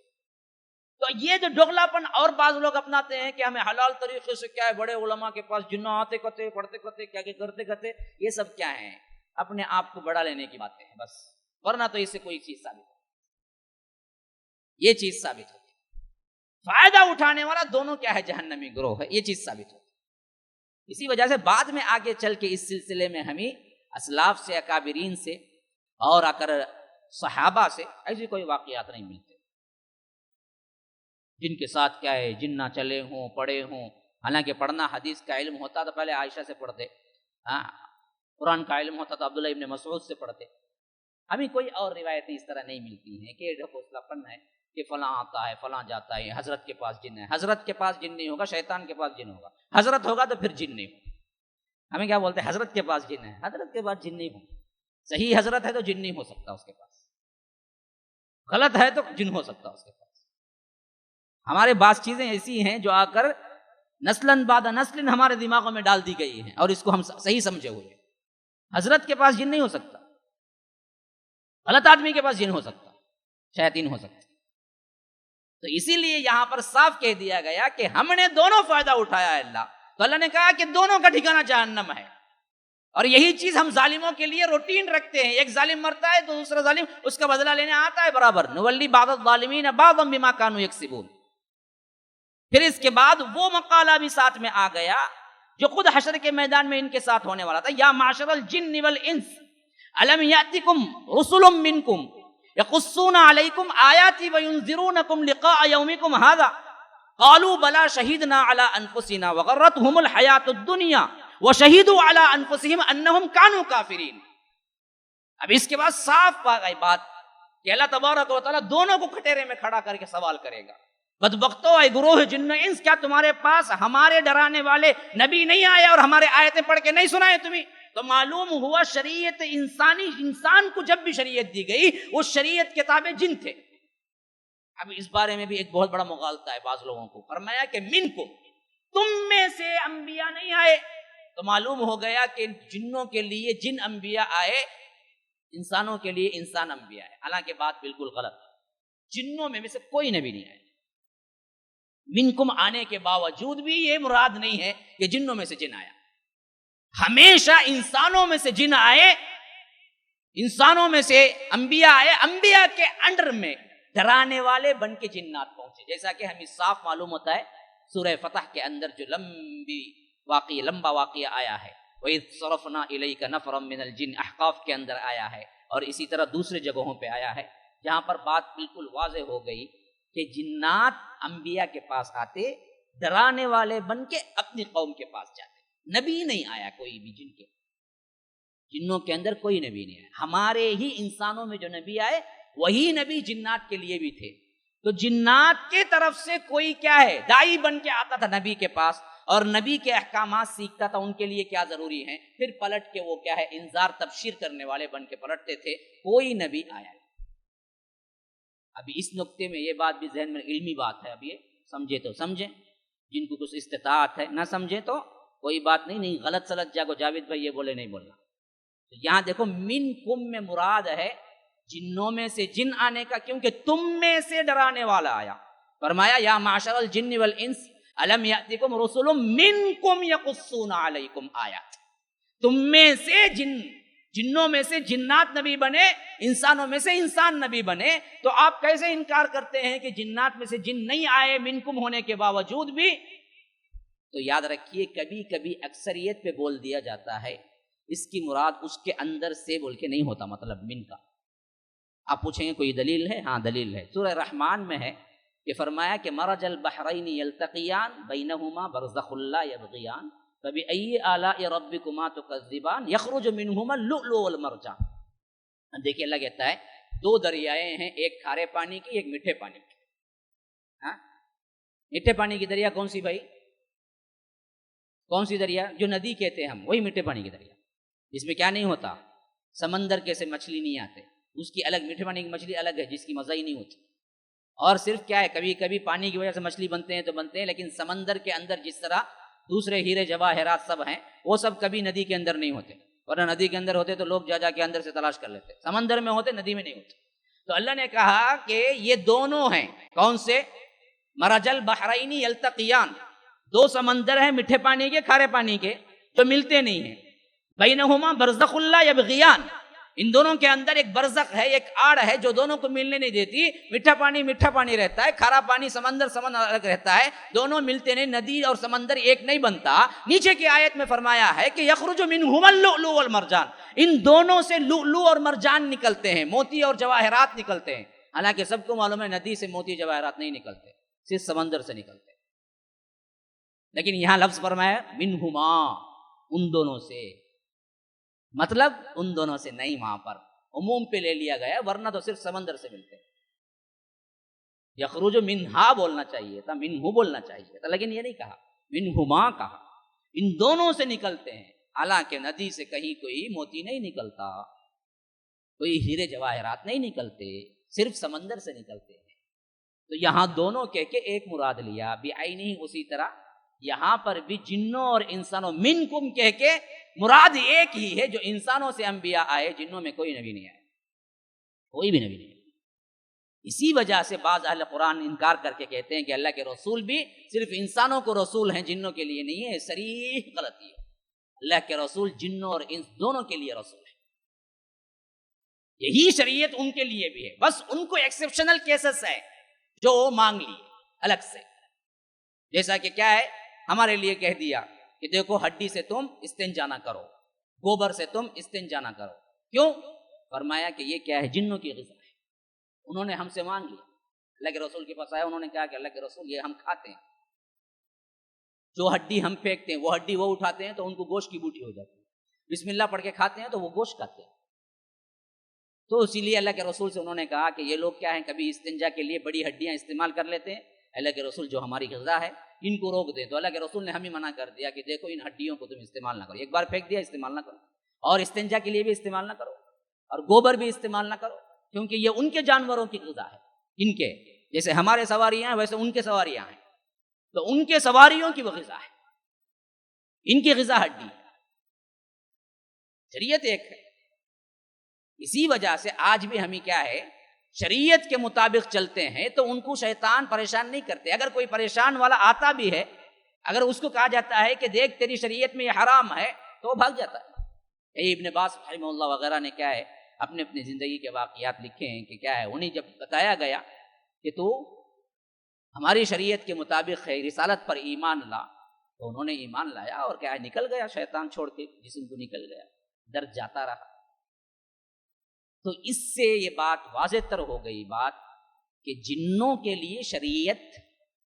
[SPEAKER 3] تو یہ جو ڈوغلا پن اور بعض لوگ اپناتے ہیں کہ ہمیں حلال طریقے سے کیا ہے، بڑے علماء کے پاس جنوں آتے کرتے پڑھتے کرتے کیا کرتے کرتے، یہ سب کیا ہیں اپنے آپ کو بڑھا لینے کی باتیں ہیں بس، ورنہ تو اس سے کوئی چیز ثابت ہو، یہ چیز ثابت ہوتی ہے، فائدہ اٹھانے والا دونوں کیا ہے جہنمی گروہ ہے، یہ چیز ثابت ہوتی ہے۔ اسی وجہ سے بعد میں آگے چل کے اس سلسلے میں ہمیں اسلاف سے، اکابرین سے اور اکر صحابہ سے ایسی کوئی واقعات نہیں ملتے جن کے ساتھ کیا ہے جن نہ چلے ہوں، پڑھے ہوں، حالانکہ پڑھنا حدیث کا علم ہوتا تو پہلے عائشہ سے پڑھتے، قرآن کا علم ہوتا تو عبداللہ ابن مسعود سے پڑھتے۔ ہمیں کوئی اور روایتیں اس طرح نہیں ملتی ہیں کہ حوصلہ پن ہے کہ فلاں آتا ہے فلاں جاتا ہے، حضرت کے پاس جن ہے، حضرت کے پاس جن نہیں ہوگا، شیطان کے پاس جن ہوگا، حضرت ہوگا تو پھر جن نہیں ہوگا۔ ہمیں کیا بولتے ہیں حضرت کے پاس جن ہے، حضرت کے پاس جن نہیں ہوگا، صحیح حضرت ہے تو جن نہیں ہو سکتا اس کے پاس، غلط ہے تو جن ہو سکتا اس کے پاس۔ ہمارے بعض چیزیں ایسی ہیں جو آ کر نسلاً بعد نسل ہمارے دماغوں میں ڈال دی گئی ہیں، اور اس کو ہم صحیح سمجھے ہوئے۔ حضرت کے پاس جن نہیں ہو سکتا، غلط آدمی کے پاس جن ہو سکتا، شیاطین ہو سکتا۔ تو اسی لیے یہاں پر صاف کہہ دیا گیا کہ ہم نے دونوں فائدہ اٹھایا ہے اللہ، تو اللہ نے کہا کہ دونوں کا ٹھکانہ جہنم ہے، اور یہی چیز ہم ظالموں کے لیے روٹین رکھتے ہیں، ایک ظالم مرتا ہے تو دوسرا ظالم اس کا بدلہ لینے آتا ہے برابر، نولی بعض الظالمین بعضا بما كانوا یکسبون۔ پھر اس کے بعد وہ مقالہ بھی ساتھ میں آ گیا جو خود حشر کے میدان میں ان کے ساتھ ہونے والا تھا، یا معشر الجن والانس الم یاتکم رسل منکم یقصون علیکم آیاتی وینذرونکم لقاء یومکم ھذا قالوا بلا شہدنا علی انفسنا وغرتهم الحیاۃ الدنیا وشہدوا علی انفسهم انہم کانوا کافرین۔ اب اس کے بعد صاف آ گئی بات کہ اللہ تبارک و تعالیٰ دونوں کو کھٹیرے میں کھڑا کر کے سوال کرے گا، بدبختو اے گروہ جن انس، کیا تمہارے پاس ہمارے ڈرانے والے نبی نہیں آئے اور ہمارے آیتیں پڑھ کے نہیں سنائے تمہیں؟ تو معلوم ہوا شریعت انسان کو جب بھی شریعت دی گئی اس شریعت کے تابع جن تھے۔ اب اس بارے میں بھی ایک بہت بڑا مغالطہ ہے بعض لوگوں کو، فرمایا کہ منکم، تم میں سے انبیاء نہیں آئے، تو معلوم ہو گیا کہ جنوں کے لیے جن انبیاء آئے، انسانوں کے لیے انسان انبیاء ہے، حالانکہ بات بالکل غلط ہے، جنوں میں سے کوئی نبی نہیں آئے۔ منکم آنے کے باوجود بھی یہ مراد نہیں ہے کہ جنوں میں سے جن آیا، ہمیشہ انسانوں میں سے جن آئے، انسانوں میں سے انبیاء آئے، انبیاء کے انڈر میں ڈرانے والے بن کے جنات پہنچے، جیسا کہ ہمیں صاف معلوم ہوتا ہے سورہ فتح کے اندر جو لمبا واقعہ آیا ہے، وَإِذْ صَرَفْنَا إِلَيْكَ نَفْرًا مِنَ الْجِنِّ، احقاف کے اندر آیا ہے، اور اسی طرح دوسرے جگہوں پہ آیا ہے، جہاں پر بات بالکل واضح ہو گئی کہ جنات انبیاء کے پاس آتے، ڈرانے والے بن کے اپنی قوم کے پاس جاتے، نبی نہیں آیا کوئی بھی جن کے، جنوں کے اندر کوئی نبی نہیں آیا، ہمارے ہی انسانوں میں جو نبی آئے وہی نبی جنات کے لیے بھی تھے۔ تو جنات کے طرف سے کوئی کیا ہے دائی بن کے آتا تھا نبی کے پاس، اور نبی کے احکامات سیکھتا تھا، ان کے لیے کیا ضروری ہیں، پھر پلٹ کے وہ کیا ہے انذار تبشیر کرنے والے بن کے پلٹتے تھے، کوئی نبی آیا۔ ابھی اس نقطے میں یہ بات بھی ذہن میں علمی بات ہے، اب یہ سمجھے تو سمجھیں جن کو کچھ استطاعت ہے، نہ سمجھے تو کوئی بات نہیں غلط سلط جاگو جاوید بھائی یہ بولے نہیں بولنا. تو یہاں دیکھو منکم میں مراد ہے جنوں میں سے جن آنے کا، کیونکہ تم میں سے ڈرانے والا آیا. فرمایا یا معشر الجن والانس الم یاتکم رسل منکم یقصون علیکم آیات. تم میں سے جنوں میں سے جنات نبی بنے، انسانوں میں سے انسان نبی بنے، تو آپ کیسے انکار کرتے ہیں کہ جنات میں سے جن نہیں آئے منکم ہونے کے باوجود بھی؟ تو یاد رکھیے کبھی کبھی اکثریت پہ بول دیا جاتا ہے، اس کی مراد اس کے اندر سے بول کے نہیں ہوتا، مطلب من کا. آپ پوچھیں گے کوئی دلیل ہے؟ ہاں دلیل ہے. سورہ رحمان میں ہے کہ فرمایا کہ مرج البحرین یلتقیان بینہما برزخ لا یبغیان فبأی آلاء ربکما تکذبان یخرج منہما اللؤلؤ والمرجان. دیکھیے اللہ کہتا ہے دو دریائیں ہیں، ایک کھارے پانی کی، ایک میٹھے پانی کی. ہاں میٹھے پانی کی دریا کون سی بھائی؟ کون سی دریا؟ جو ندی کہتے ہیں ہم، وہی میٹھے پانی کی دریا. جس میں کیا نہیں ہوتا؟ سمندر کے سے مچھلی نہیں آتے، اس کی الگ، میٹھے پانی کی مچھلی الگ ہے جس کی مزہ ہی نہیں ہوتی. اور صرف کیا ہے، کبھی کبھی پانی کی وجہ سے مچھلی بنتے ہیں تو بنتے ہیں، لیکن سمندر کے اندر جس طرح دوسرے ہیرے جواہرات سب ہیں، وہ سب کبھی ندی کے اندر نہیں ہوتے. ورنہ ندی کے اندر ہوتے تو لوگ جا کے اندر سے تلاش کر لیتے. سمندر میں ہوتے، ندی میں نہیں ہوتے. تو اللہ نے کہا کہ یہ دونوں ہیں. کون سے؟ مرج البحرین یلتقیان، دو سمندر ہیں میٹھے پانی کے کھارے پانی کے جو ملتے نہیں ہیں. بینہما برزخ لا یبغیان، ان دونوں کے اندر ایک برزخ ہے، ایک آڑ ہے جو دونوں کو ملنے نہیں دیتی. میٹھا پانی رہتا ہے، کھارا پانی سمندر الگ رہتا ہے، دونوں ملتے نہیں. ندی اور سمندر ایک نہیں بنتا. نیچے کی آیت میں فرمایا ہے کہ یخرج منہما اللؤلؤ والمرجان، ان دونوں سے لؤلؤ اور مرجان نکلتے ہیں، موتی اور جواہرات نکلتے ہیں. حالانکہ سب کو معلوم ہے ندی سے موتی جواہرات نہیں نکلتے، صرف سمندر سے نکلتے. لیکن یہاں لفظ فرمایا منہما، ان دونوں سے، مطلب ان دونوں سے نہیں، وہاں پر عموم پہ لے لیا گیا، ورنہ تو صرف سمندر سے ملتے. یخرج منہا بولنا چاہیے تھا، منہو بولنا چاہیے تھا، لیکن یہ نہیں کہا، منہما کہا. ان دونوں سے نکلتے ہیں. حالانکہ ندی سے کہیں کوئی موتی نہیں نکلتا، کوئی ہیرے جواہرات نہیں نکلتے، صرف سمندر سے نکلتے ہیں. تو یہاں دونوں کہہ کے ایک مراد لیا بعینہ. اسی طرح یہاں پر بھی جنوں اور انسانوں، منکم کہہ کے مراد ایک ہی ہے. جو انسانوں سے انبیاء آئے، جنوں میں کوئی نبی نہیں آئے، کوئی بھی نبی نہیں. اسی وجہ سے بعض اہل قرآن انکار کر کے کہتے ہیں کہ اللہ کے رسول بھی صرف انسانوں کو رسول ہیں، جنوں کے لیے نہیں ہے. صریح غلطی ہے. اللہ کے رسول جنوں اور انس دونوں کے لیے رسول ہے. یہی شریعت ان کے لیے بھی ہے، بس ان کو ایکسیپشنل کیسز ہے جو مانگ لیے الگ سے. جیسا کہ کیا ہے، ہمارے لیے کہہ دیا کہ دیکھو ہڈی سے تم استنجا نہ کرو، گوبر سے تم استنجا نہ کرو. کیوں؟ فرمایا کہ یہ کیا ہے، جنوں کی غذا ہے. انہوں نے ہم سے مانگ لیا. اللہ کے رسول کے پاس آیا، انہوں نے کہا کہ اللہ کے رسول یہ ہم کھاتے ہیں، جو ہڈی ہم پھینکتے ہیں وہ ہڈی وہ اٹھاتے ہیں تو ان کو گوشت کی بوٹی ہو جاتی ہے. بسم اللہ پڑھ کے کھاتے ہیں تو وہ گوشت کھاتے ہیں. تو اسی لیے اللہ کے رسول سے انہوں نے کہا کہ یہ لوگ کیا ہیں، کبھی استنجا کے لیے بڑی ہڈیاں استعمال کر لیتے ہیں. اللہ کے رسول جو ہماری غذا ہے ان کو روک دیں. تو اللہ کے رسول نے ہمیں منع کر دیا کہ دیکھو ان ہڈیوں کو تم استعمال نہ کرو. ایک بار پھینک دیا، استعمال نہ کرو. اور استنجا کے لیے بھی استعمال نہ کرو، اور گوبر بھی استعمال نہ کرو، کیونکہ یہ ان کے جانوروں کی غذا ہے. ان کے جیسے ہمارے سواریاں ہیں ویسے ان کے سواریاں ہیں، تو ان کے سواریوں کی وہ غذا ہے، ان کی غذا ہڈی ہے. شریعت ایک ہے. اسی وجہ سے آج بھی ہمیں کیا ہے، شریعت کے مطابق چلتے ہیں تو ان کو شیطان پریشان نہیں کرتے. اگر کوئی پریشان والا آتا بھی ہے، اگر اس کو کہا جاتا ہے کہ دیکھ تیری شریعت میں یہ حرام ہے، تو وہ بھاگ جاتا ہے. ابن باز رحمہ اللہ وغیرہ نے کیا ہے اپنے زندگی کے واقعات لکھے ہیں کہ کیا ہے، انہیں جب بتایا گیا کہ تو ہماری شریعت کے مطابق ہے، رسالت پر ایمان لا، تو انہوں نے ایمان لایا اور کیا ہے نکل گیا شیطان چھوڑ کے، جسم کو نکل گیا، ڈر جاتا رہا. تو اس سے یہ بات واضح تر ہو گئی بات کہ جنوں کے لیے شریعت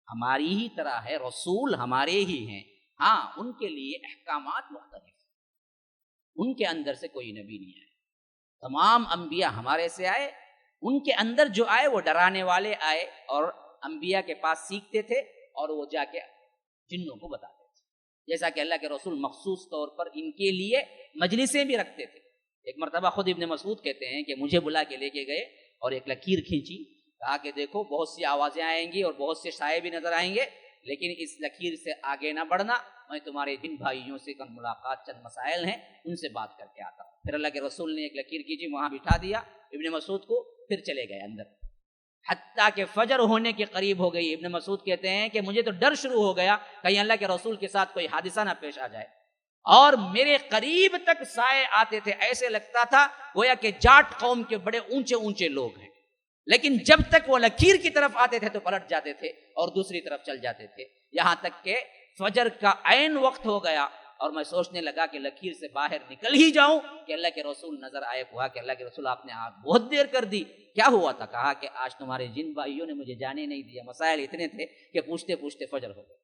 [SPEAKER 3] ہماری ہی طرح ہے، رسول ہمارے ہی ہیں. ہاں ان کے لیے احکامات مختلف، ان کے اندر سے کوئی نبی نہیں آئے. تمام انبیاء ہمارے سے آئے، ان کے اندر جو آئے وہ ڈرانے والے آئے، اور انبیاء کے پاس سیکھتے تھے اور وہ جا کے جنوں کو بتاتے تھے. جیسا کہ اللہ کے رسول مخصوص طور پر ان کے لیے مجلسیں بھی رکھتے تھے. ایک مرتبہ خود ابن مسعود کہتے ہیں کہ مجھے بلا کے لے کے گئے اور ایک لکیر کھینچی، کہا کہ دیکھو بہت سی آوازیں آئیں گی اور بہت سے سائے بھی نظر آئیں گے، لیکن اس لکیر سے آگے نہ بڑھنا، میں تمہارے جن بھائیوں سے کل ملاقات چند مسائل ہیں ان سے بات کر کے آتا ہوں۔ پھر اللہ کے رسول نے ایک لکیر کیجی، وہاں بٹھا دیا ابن مسعود کو، پھر چلے گئے اندر، حتیٰ کہ فجر ہونے کے قریب ہو گئی۔ ابن مسعود کہتے ہیں کہ مجھے تو ڈر شروع ہو گیا کہیں اللہ کے رسول کے ساتھ کوئی حادثہ نہ پیش آ جائے، اور میرے قریب تک سائے آتے تھے، ایسے لگتا تھا گویا کہ جاٹ قوم کے بڑے اونچے اونچے لوگ ہیں، لیکن جب تک وہ لکیر کی طرف آتے تھے تو پلٹ جاتے تھے اور دوسری طرف چل جاتے تھے، یہاں تک کہ فجر کا عین وقت ہو گیا اور میں سوچنے لگا کہ لکیر سے باہر نکل ہی جاؤں کہ اللہ کے رسول نظر آئے۔ کہا کہ اللہ کے رسول آپ نے آج بہت دیر کر دی، کیا ہوا تھا؟ کہا کہ آج تمہارے جن بھائیوں نے مجھے جانے نہیں دیا، مسائل اتنے تھے کہ پوچھتے پوچھتے فجر ہو گئے۔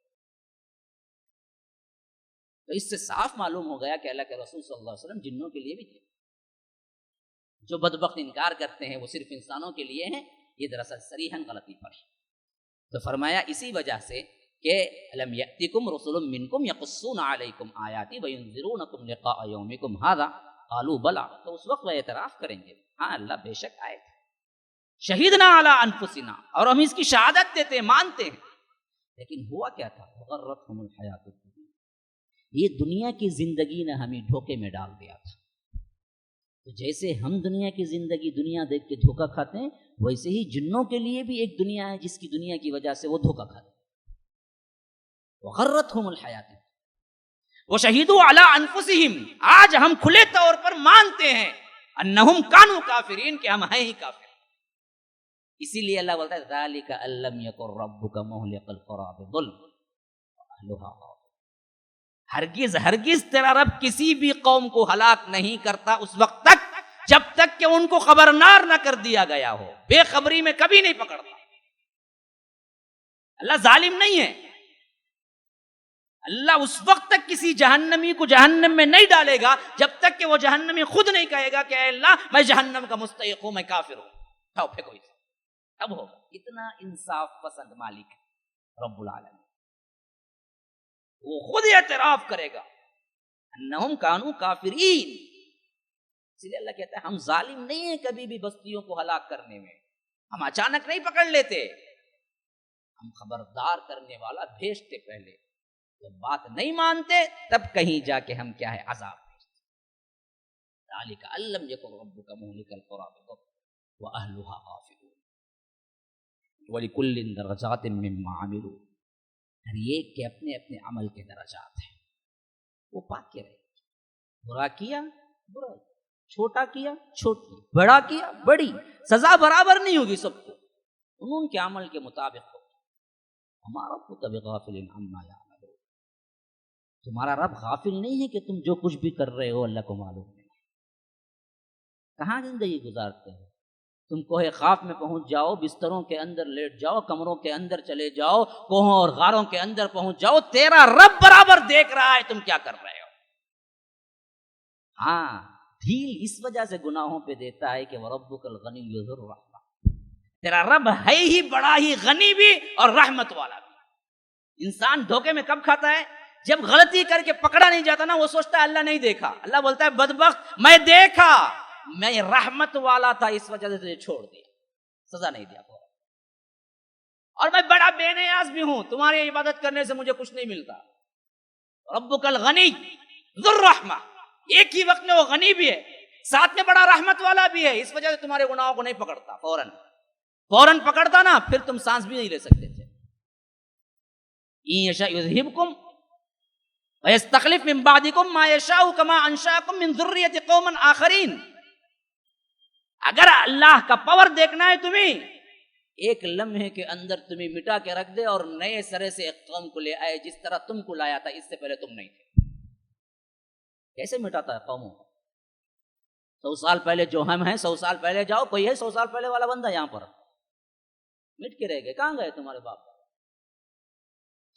[SPEAKER 3] تو اس سے صاف معلوم ہو گیا کہ اللہ کے رسول صلی اللہ علیہ وسلم جنوں کے لیے بھی تھے۔ جو بدبخت انکار کرتے ہیں وہ صرف انسانوں کے لیے ہیں، یہ دراصل صریحاً غلطی پر ہے۔ تو فرمایا اسی وجہ سے کہ الم یأتکم رسل منکم یقصون علیکم آیاتی وینذرونکم لقاء یومکم ھذا قالوا بلی، تو اس وقت وہ اعتراف کریں گے ہاں اللہ بے شک آئے تھے، شہیدنا علی انفسنا، اور ہم اس کی شہادت دیتے ہیں، مانتے ہیں، لیکن ہوا کیا تھا؟ غرتہم الحیات الدنیا، یہ دنیا کی زندگی نے ہمیں دھوکے میں ڈال دیا تھا۔ تو جیسے ہم دنیا کی زندگی دنیا دیکھ کے دھوکہ کھاتے ہیں، ویسے ہی جنوں کے لیے بھی ایک دنیا ہے جس کی دنیا کی وجہ سے وہ دھوکہ کھاتے ہیں۔ وغرتہم الحیات، وشہدوا علی انفسہم، آج ہم کھلے طور پر مانتے ہیں انہم کانوا کافرین، کہ ہم ہیں ہی کافر۔ اسی لیے اللہ بولتا ہے ذالک ان لم یکن ربک مہلک القری بظلم واہلھا غافلون، ہرگز ہرگز تیرا رب کسی بھی قوم کو ہلاک نہیں کرتا اس وقت تک جب تک کہ ان کو خبردار نہ کر دیا گیا ہو، بے خبری میں کبھی نہیں پکڑتا۔ اللہ ظالم نہیں ہے، اللہ اس وقت تک کسی جہنمی کو جہنم میں نہیں ڈالے گا جب تک کہ وہ جہنمی خود نہیں کہے گا کہ اے اللہ میں جہنم کا مستحق ہوں، میں کافر ہوں، اٹھاؤ پھینکو اسے، تب ہوگا۔ اتنا انصاف پسند مالک ہے رب العالمین، وہ خود اعتراف کرے گا انہم کانوا کافرین۔ اس لیے اللہ کہتا ہے ہم ظالم نہیں ہیں کبھی بھی بستیوں کو ہلاک کرنے میں، ہم اچانک نہیں پکڑ لیتے، ہم خبردار کرنے والا بھیجتے، پہلے جب بات نہیں مانتے تب کہیں جا کے ہم کیا ہے عذاب بھیجتے۔ ذالک ان لم یکن ربک مہلک القری بظلم واہلھا غافلون ولکل درجات مما عملوا، ہر ایک کے اپنے اپنے عمل کے درجات ہیں، وہ پاک کے رہے، برا کیا برا، چھوٹا کیا چھوٹی، بڑا کیا بڑی، سزا برابر نہیں ہوگی سب کو، انہوں کے عمل کے مطابق ہوگی۔ ہمارا ربک بغافل عما یعملون، تمہارا رب غافل نہیں ہے کہ تم جو کچھ بھی کر رہے ہو اللہ کو معلوم نہیں۔ کہاں زندگی گزارتے ہو تم؟ کوہ خاف میں پہنچ جاؤ، بستروں کے اندر لیٹ جاؤ، کمروں کے اندر چلے جاؤ، کوہوں اور غاروں کے اندر پہنچ جاؤ، تیرا رب برابر دیکھ رہا ہے تم کیا کر رہے ہو۔ ہاں، ڈھیل اس وجہ سے گناہوں پہ دیتا ہے کہ وَرَبُّكَ الْغَنِيُّ ذُو الرَّحْمَةِ، تیرا رب ہے ہی بڑا ہی غنی بھی اور رحمت والا بھی۔ انسان دھوکے میں کب کھاتا ہے؟ جب غلطی کر کے پکڑا نہیں جاتا نا، وہ سوچتا ہے اللہ نہیں دیکھا۔ اللہ بولتا ہے بدبخت میں دیکھا، میں رحمت والا تھا اس وجہ سے تجھے چھوڑ دیا، سزا نہیں دیا، اور میں بڑا بے نیاز بھی ہوں، تمہاری عبادت کرنے سے مجھے کچھ نہیں ملتا۔ ربک الغنی ذو الرحمہ، ایک ہی وقت میں وہ غنی بھی ہے، ساتھ میں بڑا رحمت والا بھی ہے، اس وجہ سے تمہارے گناہوں کو نہیں پکڑتا، فوراً پکڑتا نا پھر تم سانس بھی نہیں لے سکتے تھے۔ ان یشاء یذہبکم ویستخلف من بعدکم ما یشاء کما انشأکم من ذریۃ قوم آخرین۔ اگر اللہ کا پاور دیکھنا ہے تمہیں، ایک لمحے کے اندر تمہیں مٹا کے رکھ دے اور نئے سرے سے ایک قوم کو لے آئے جس طرح تم کو لایا تھا، اس سے پہلے تم نہیں تھے۔ کیسے مٹاتا ہے قوموں کو؟ 100 سال پہلے جو ہم ہیں، 100 سال پہلے جاؤ، کوئی ہے 100 سال پہلے والا بندہ یہاں پر؟ مٹ کے رہ گئے، کہاں گئے تمہارے باپ؟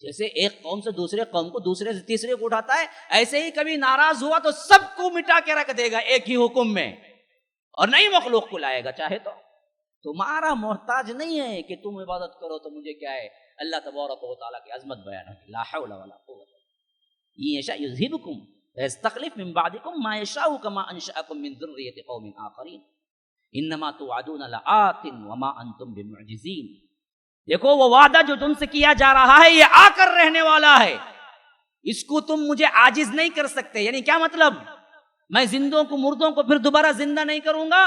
[SPEAKER 3] جیسے ایک قوم سے دوسرے قوم کو، دوسرے سے تیسرے کو اٹھاتا ہے، ایسے ہی کبھی ناراض ہوا تو سب کو مٹا کے رکھ دے گا ایک ہی حکم میں، اور نئی مخلوق کو لائے گا چاہے تو۔ تمہارا محتاج نہیں ہے کہ تم عبادت کرو تو مجھے کیا ہے، اللہ تبارک و تعالیٰ کی عظمت بیان ہے، لا حول ولا قوت۔ ان یشاء یذہبکم ویستخلف من بعدکم ما یشاء کما انشأکم من ذریۃ قوم آخرین انما توعدون لآت وما انتم بمعجزین۔ دیکھو وہ وعدہ جو تم سے کیا جا رہا ہے یہ آ کر رہنے والا ہے، اس کو تم مجھے عاجز نہیں کر سکتے. یعنی کیا مطلب؟ میں زندوں کو مردوں کو پھر دوبارہ زندہ نہیں کروں گا.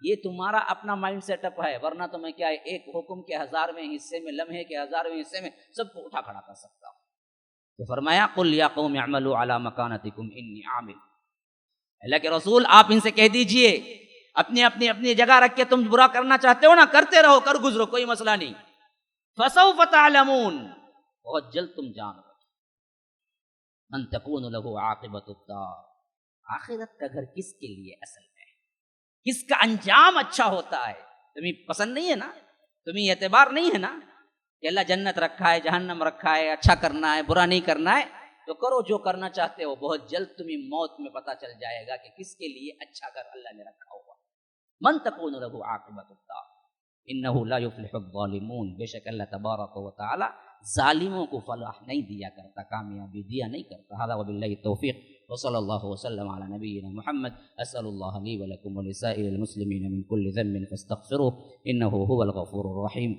[SPEAKER 3] یہ تمہارا اپنا مائنڈ سیٹ اپ ہے، ورنہ تو میں کیا ایک حکم کے 1000ویں حصے میں، لمحے کے 1000ویں حصے میں سب کو اٹھا کھڑا کر سکتا ہوں. تو فرمایا قل یا قوم اعملوا علی مکانتکم انی عامل. اللہ کے رسول آپ ان سے کہہ دیجئے اپنی اپنی اپنی جگہ رکھ کے تم برا کرنا چاہتے ہو نا، کرتے رہو، کر گزرو، کوئی مسئلہ نہیں. فسوف تعلمون، بہت جلد تم جان لو من تکون له عاقبۃ الدار، آخرت کا گھر کس کے لیے اصل میں ہے، کس کا انجام اچھا ہوتا ہے. تمہیں پسند نہیں ہے نا، تمہیں اعتبار نہیں ہے نا کہ اللہ جنت رکھا ہے، جہنم رکھا ہے، اچھا کرنا ہے، برا نہیں کرنا ہے، تو کرو جو کرنا چاہتے ہو. بہت جلد تمہیں موت میں پتہ چل جائے گا کہ کس کے لیے اچھا گھر اللہ نے رکھا ہوا. من تکون له عاقبۃ الدار انہ لا یفلح الظالمون، بے شک اللہ تبارک و تعالی ظالموں کو فلاح نہیں دیا کرتا، کامیابی دیا نہیں کرتا. ھذا وباللہ التوفیق وصلی اللہ وسلم علی نبینا محمد. اسأل اللہ لی ولکم ولسائر المسلمین من کل ذنب فاستغفروه انہ هو الغفور الرحیم.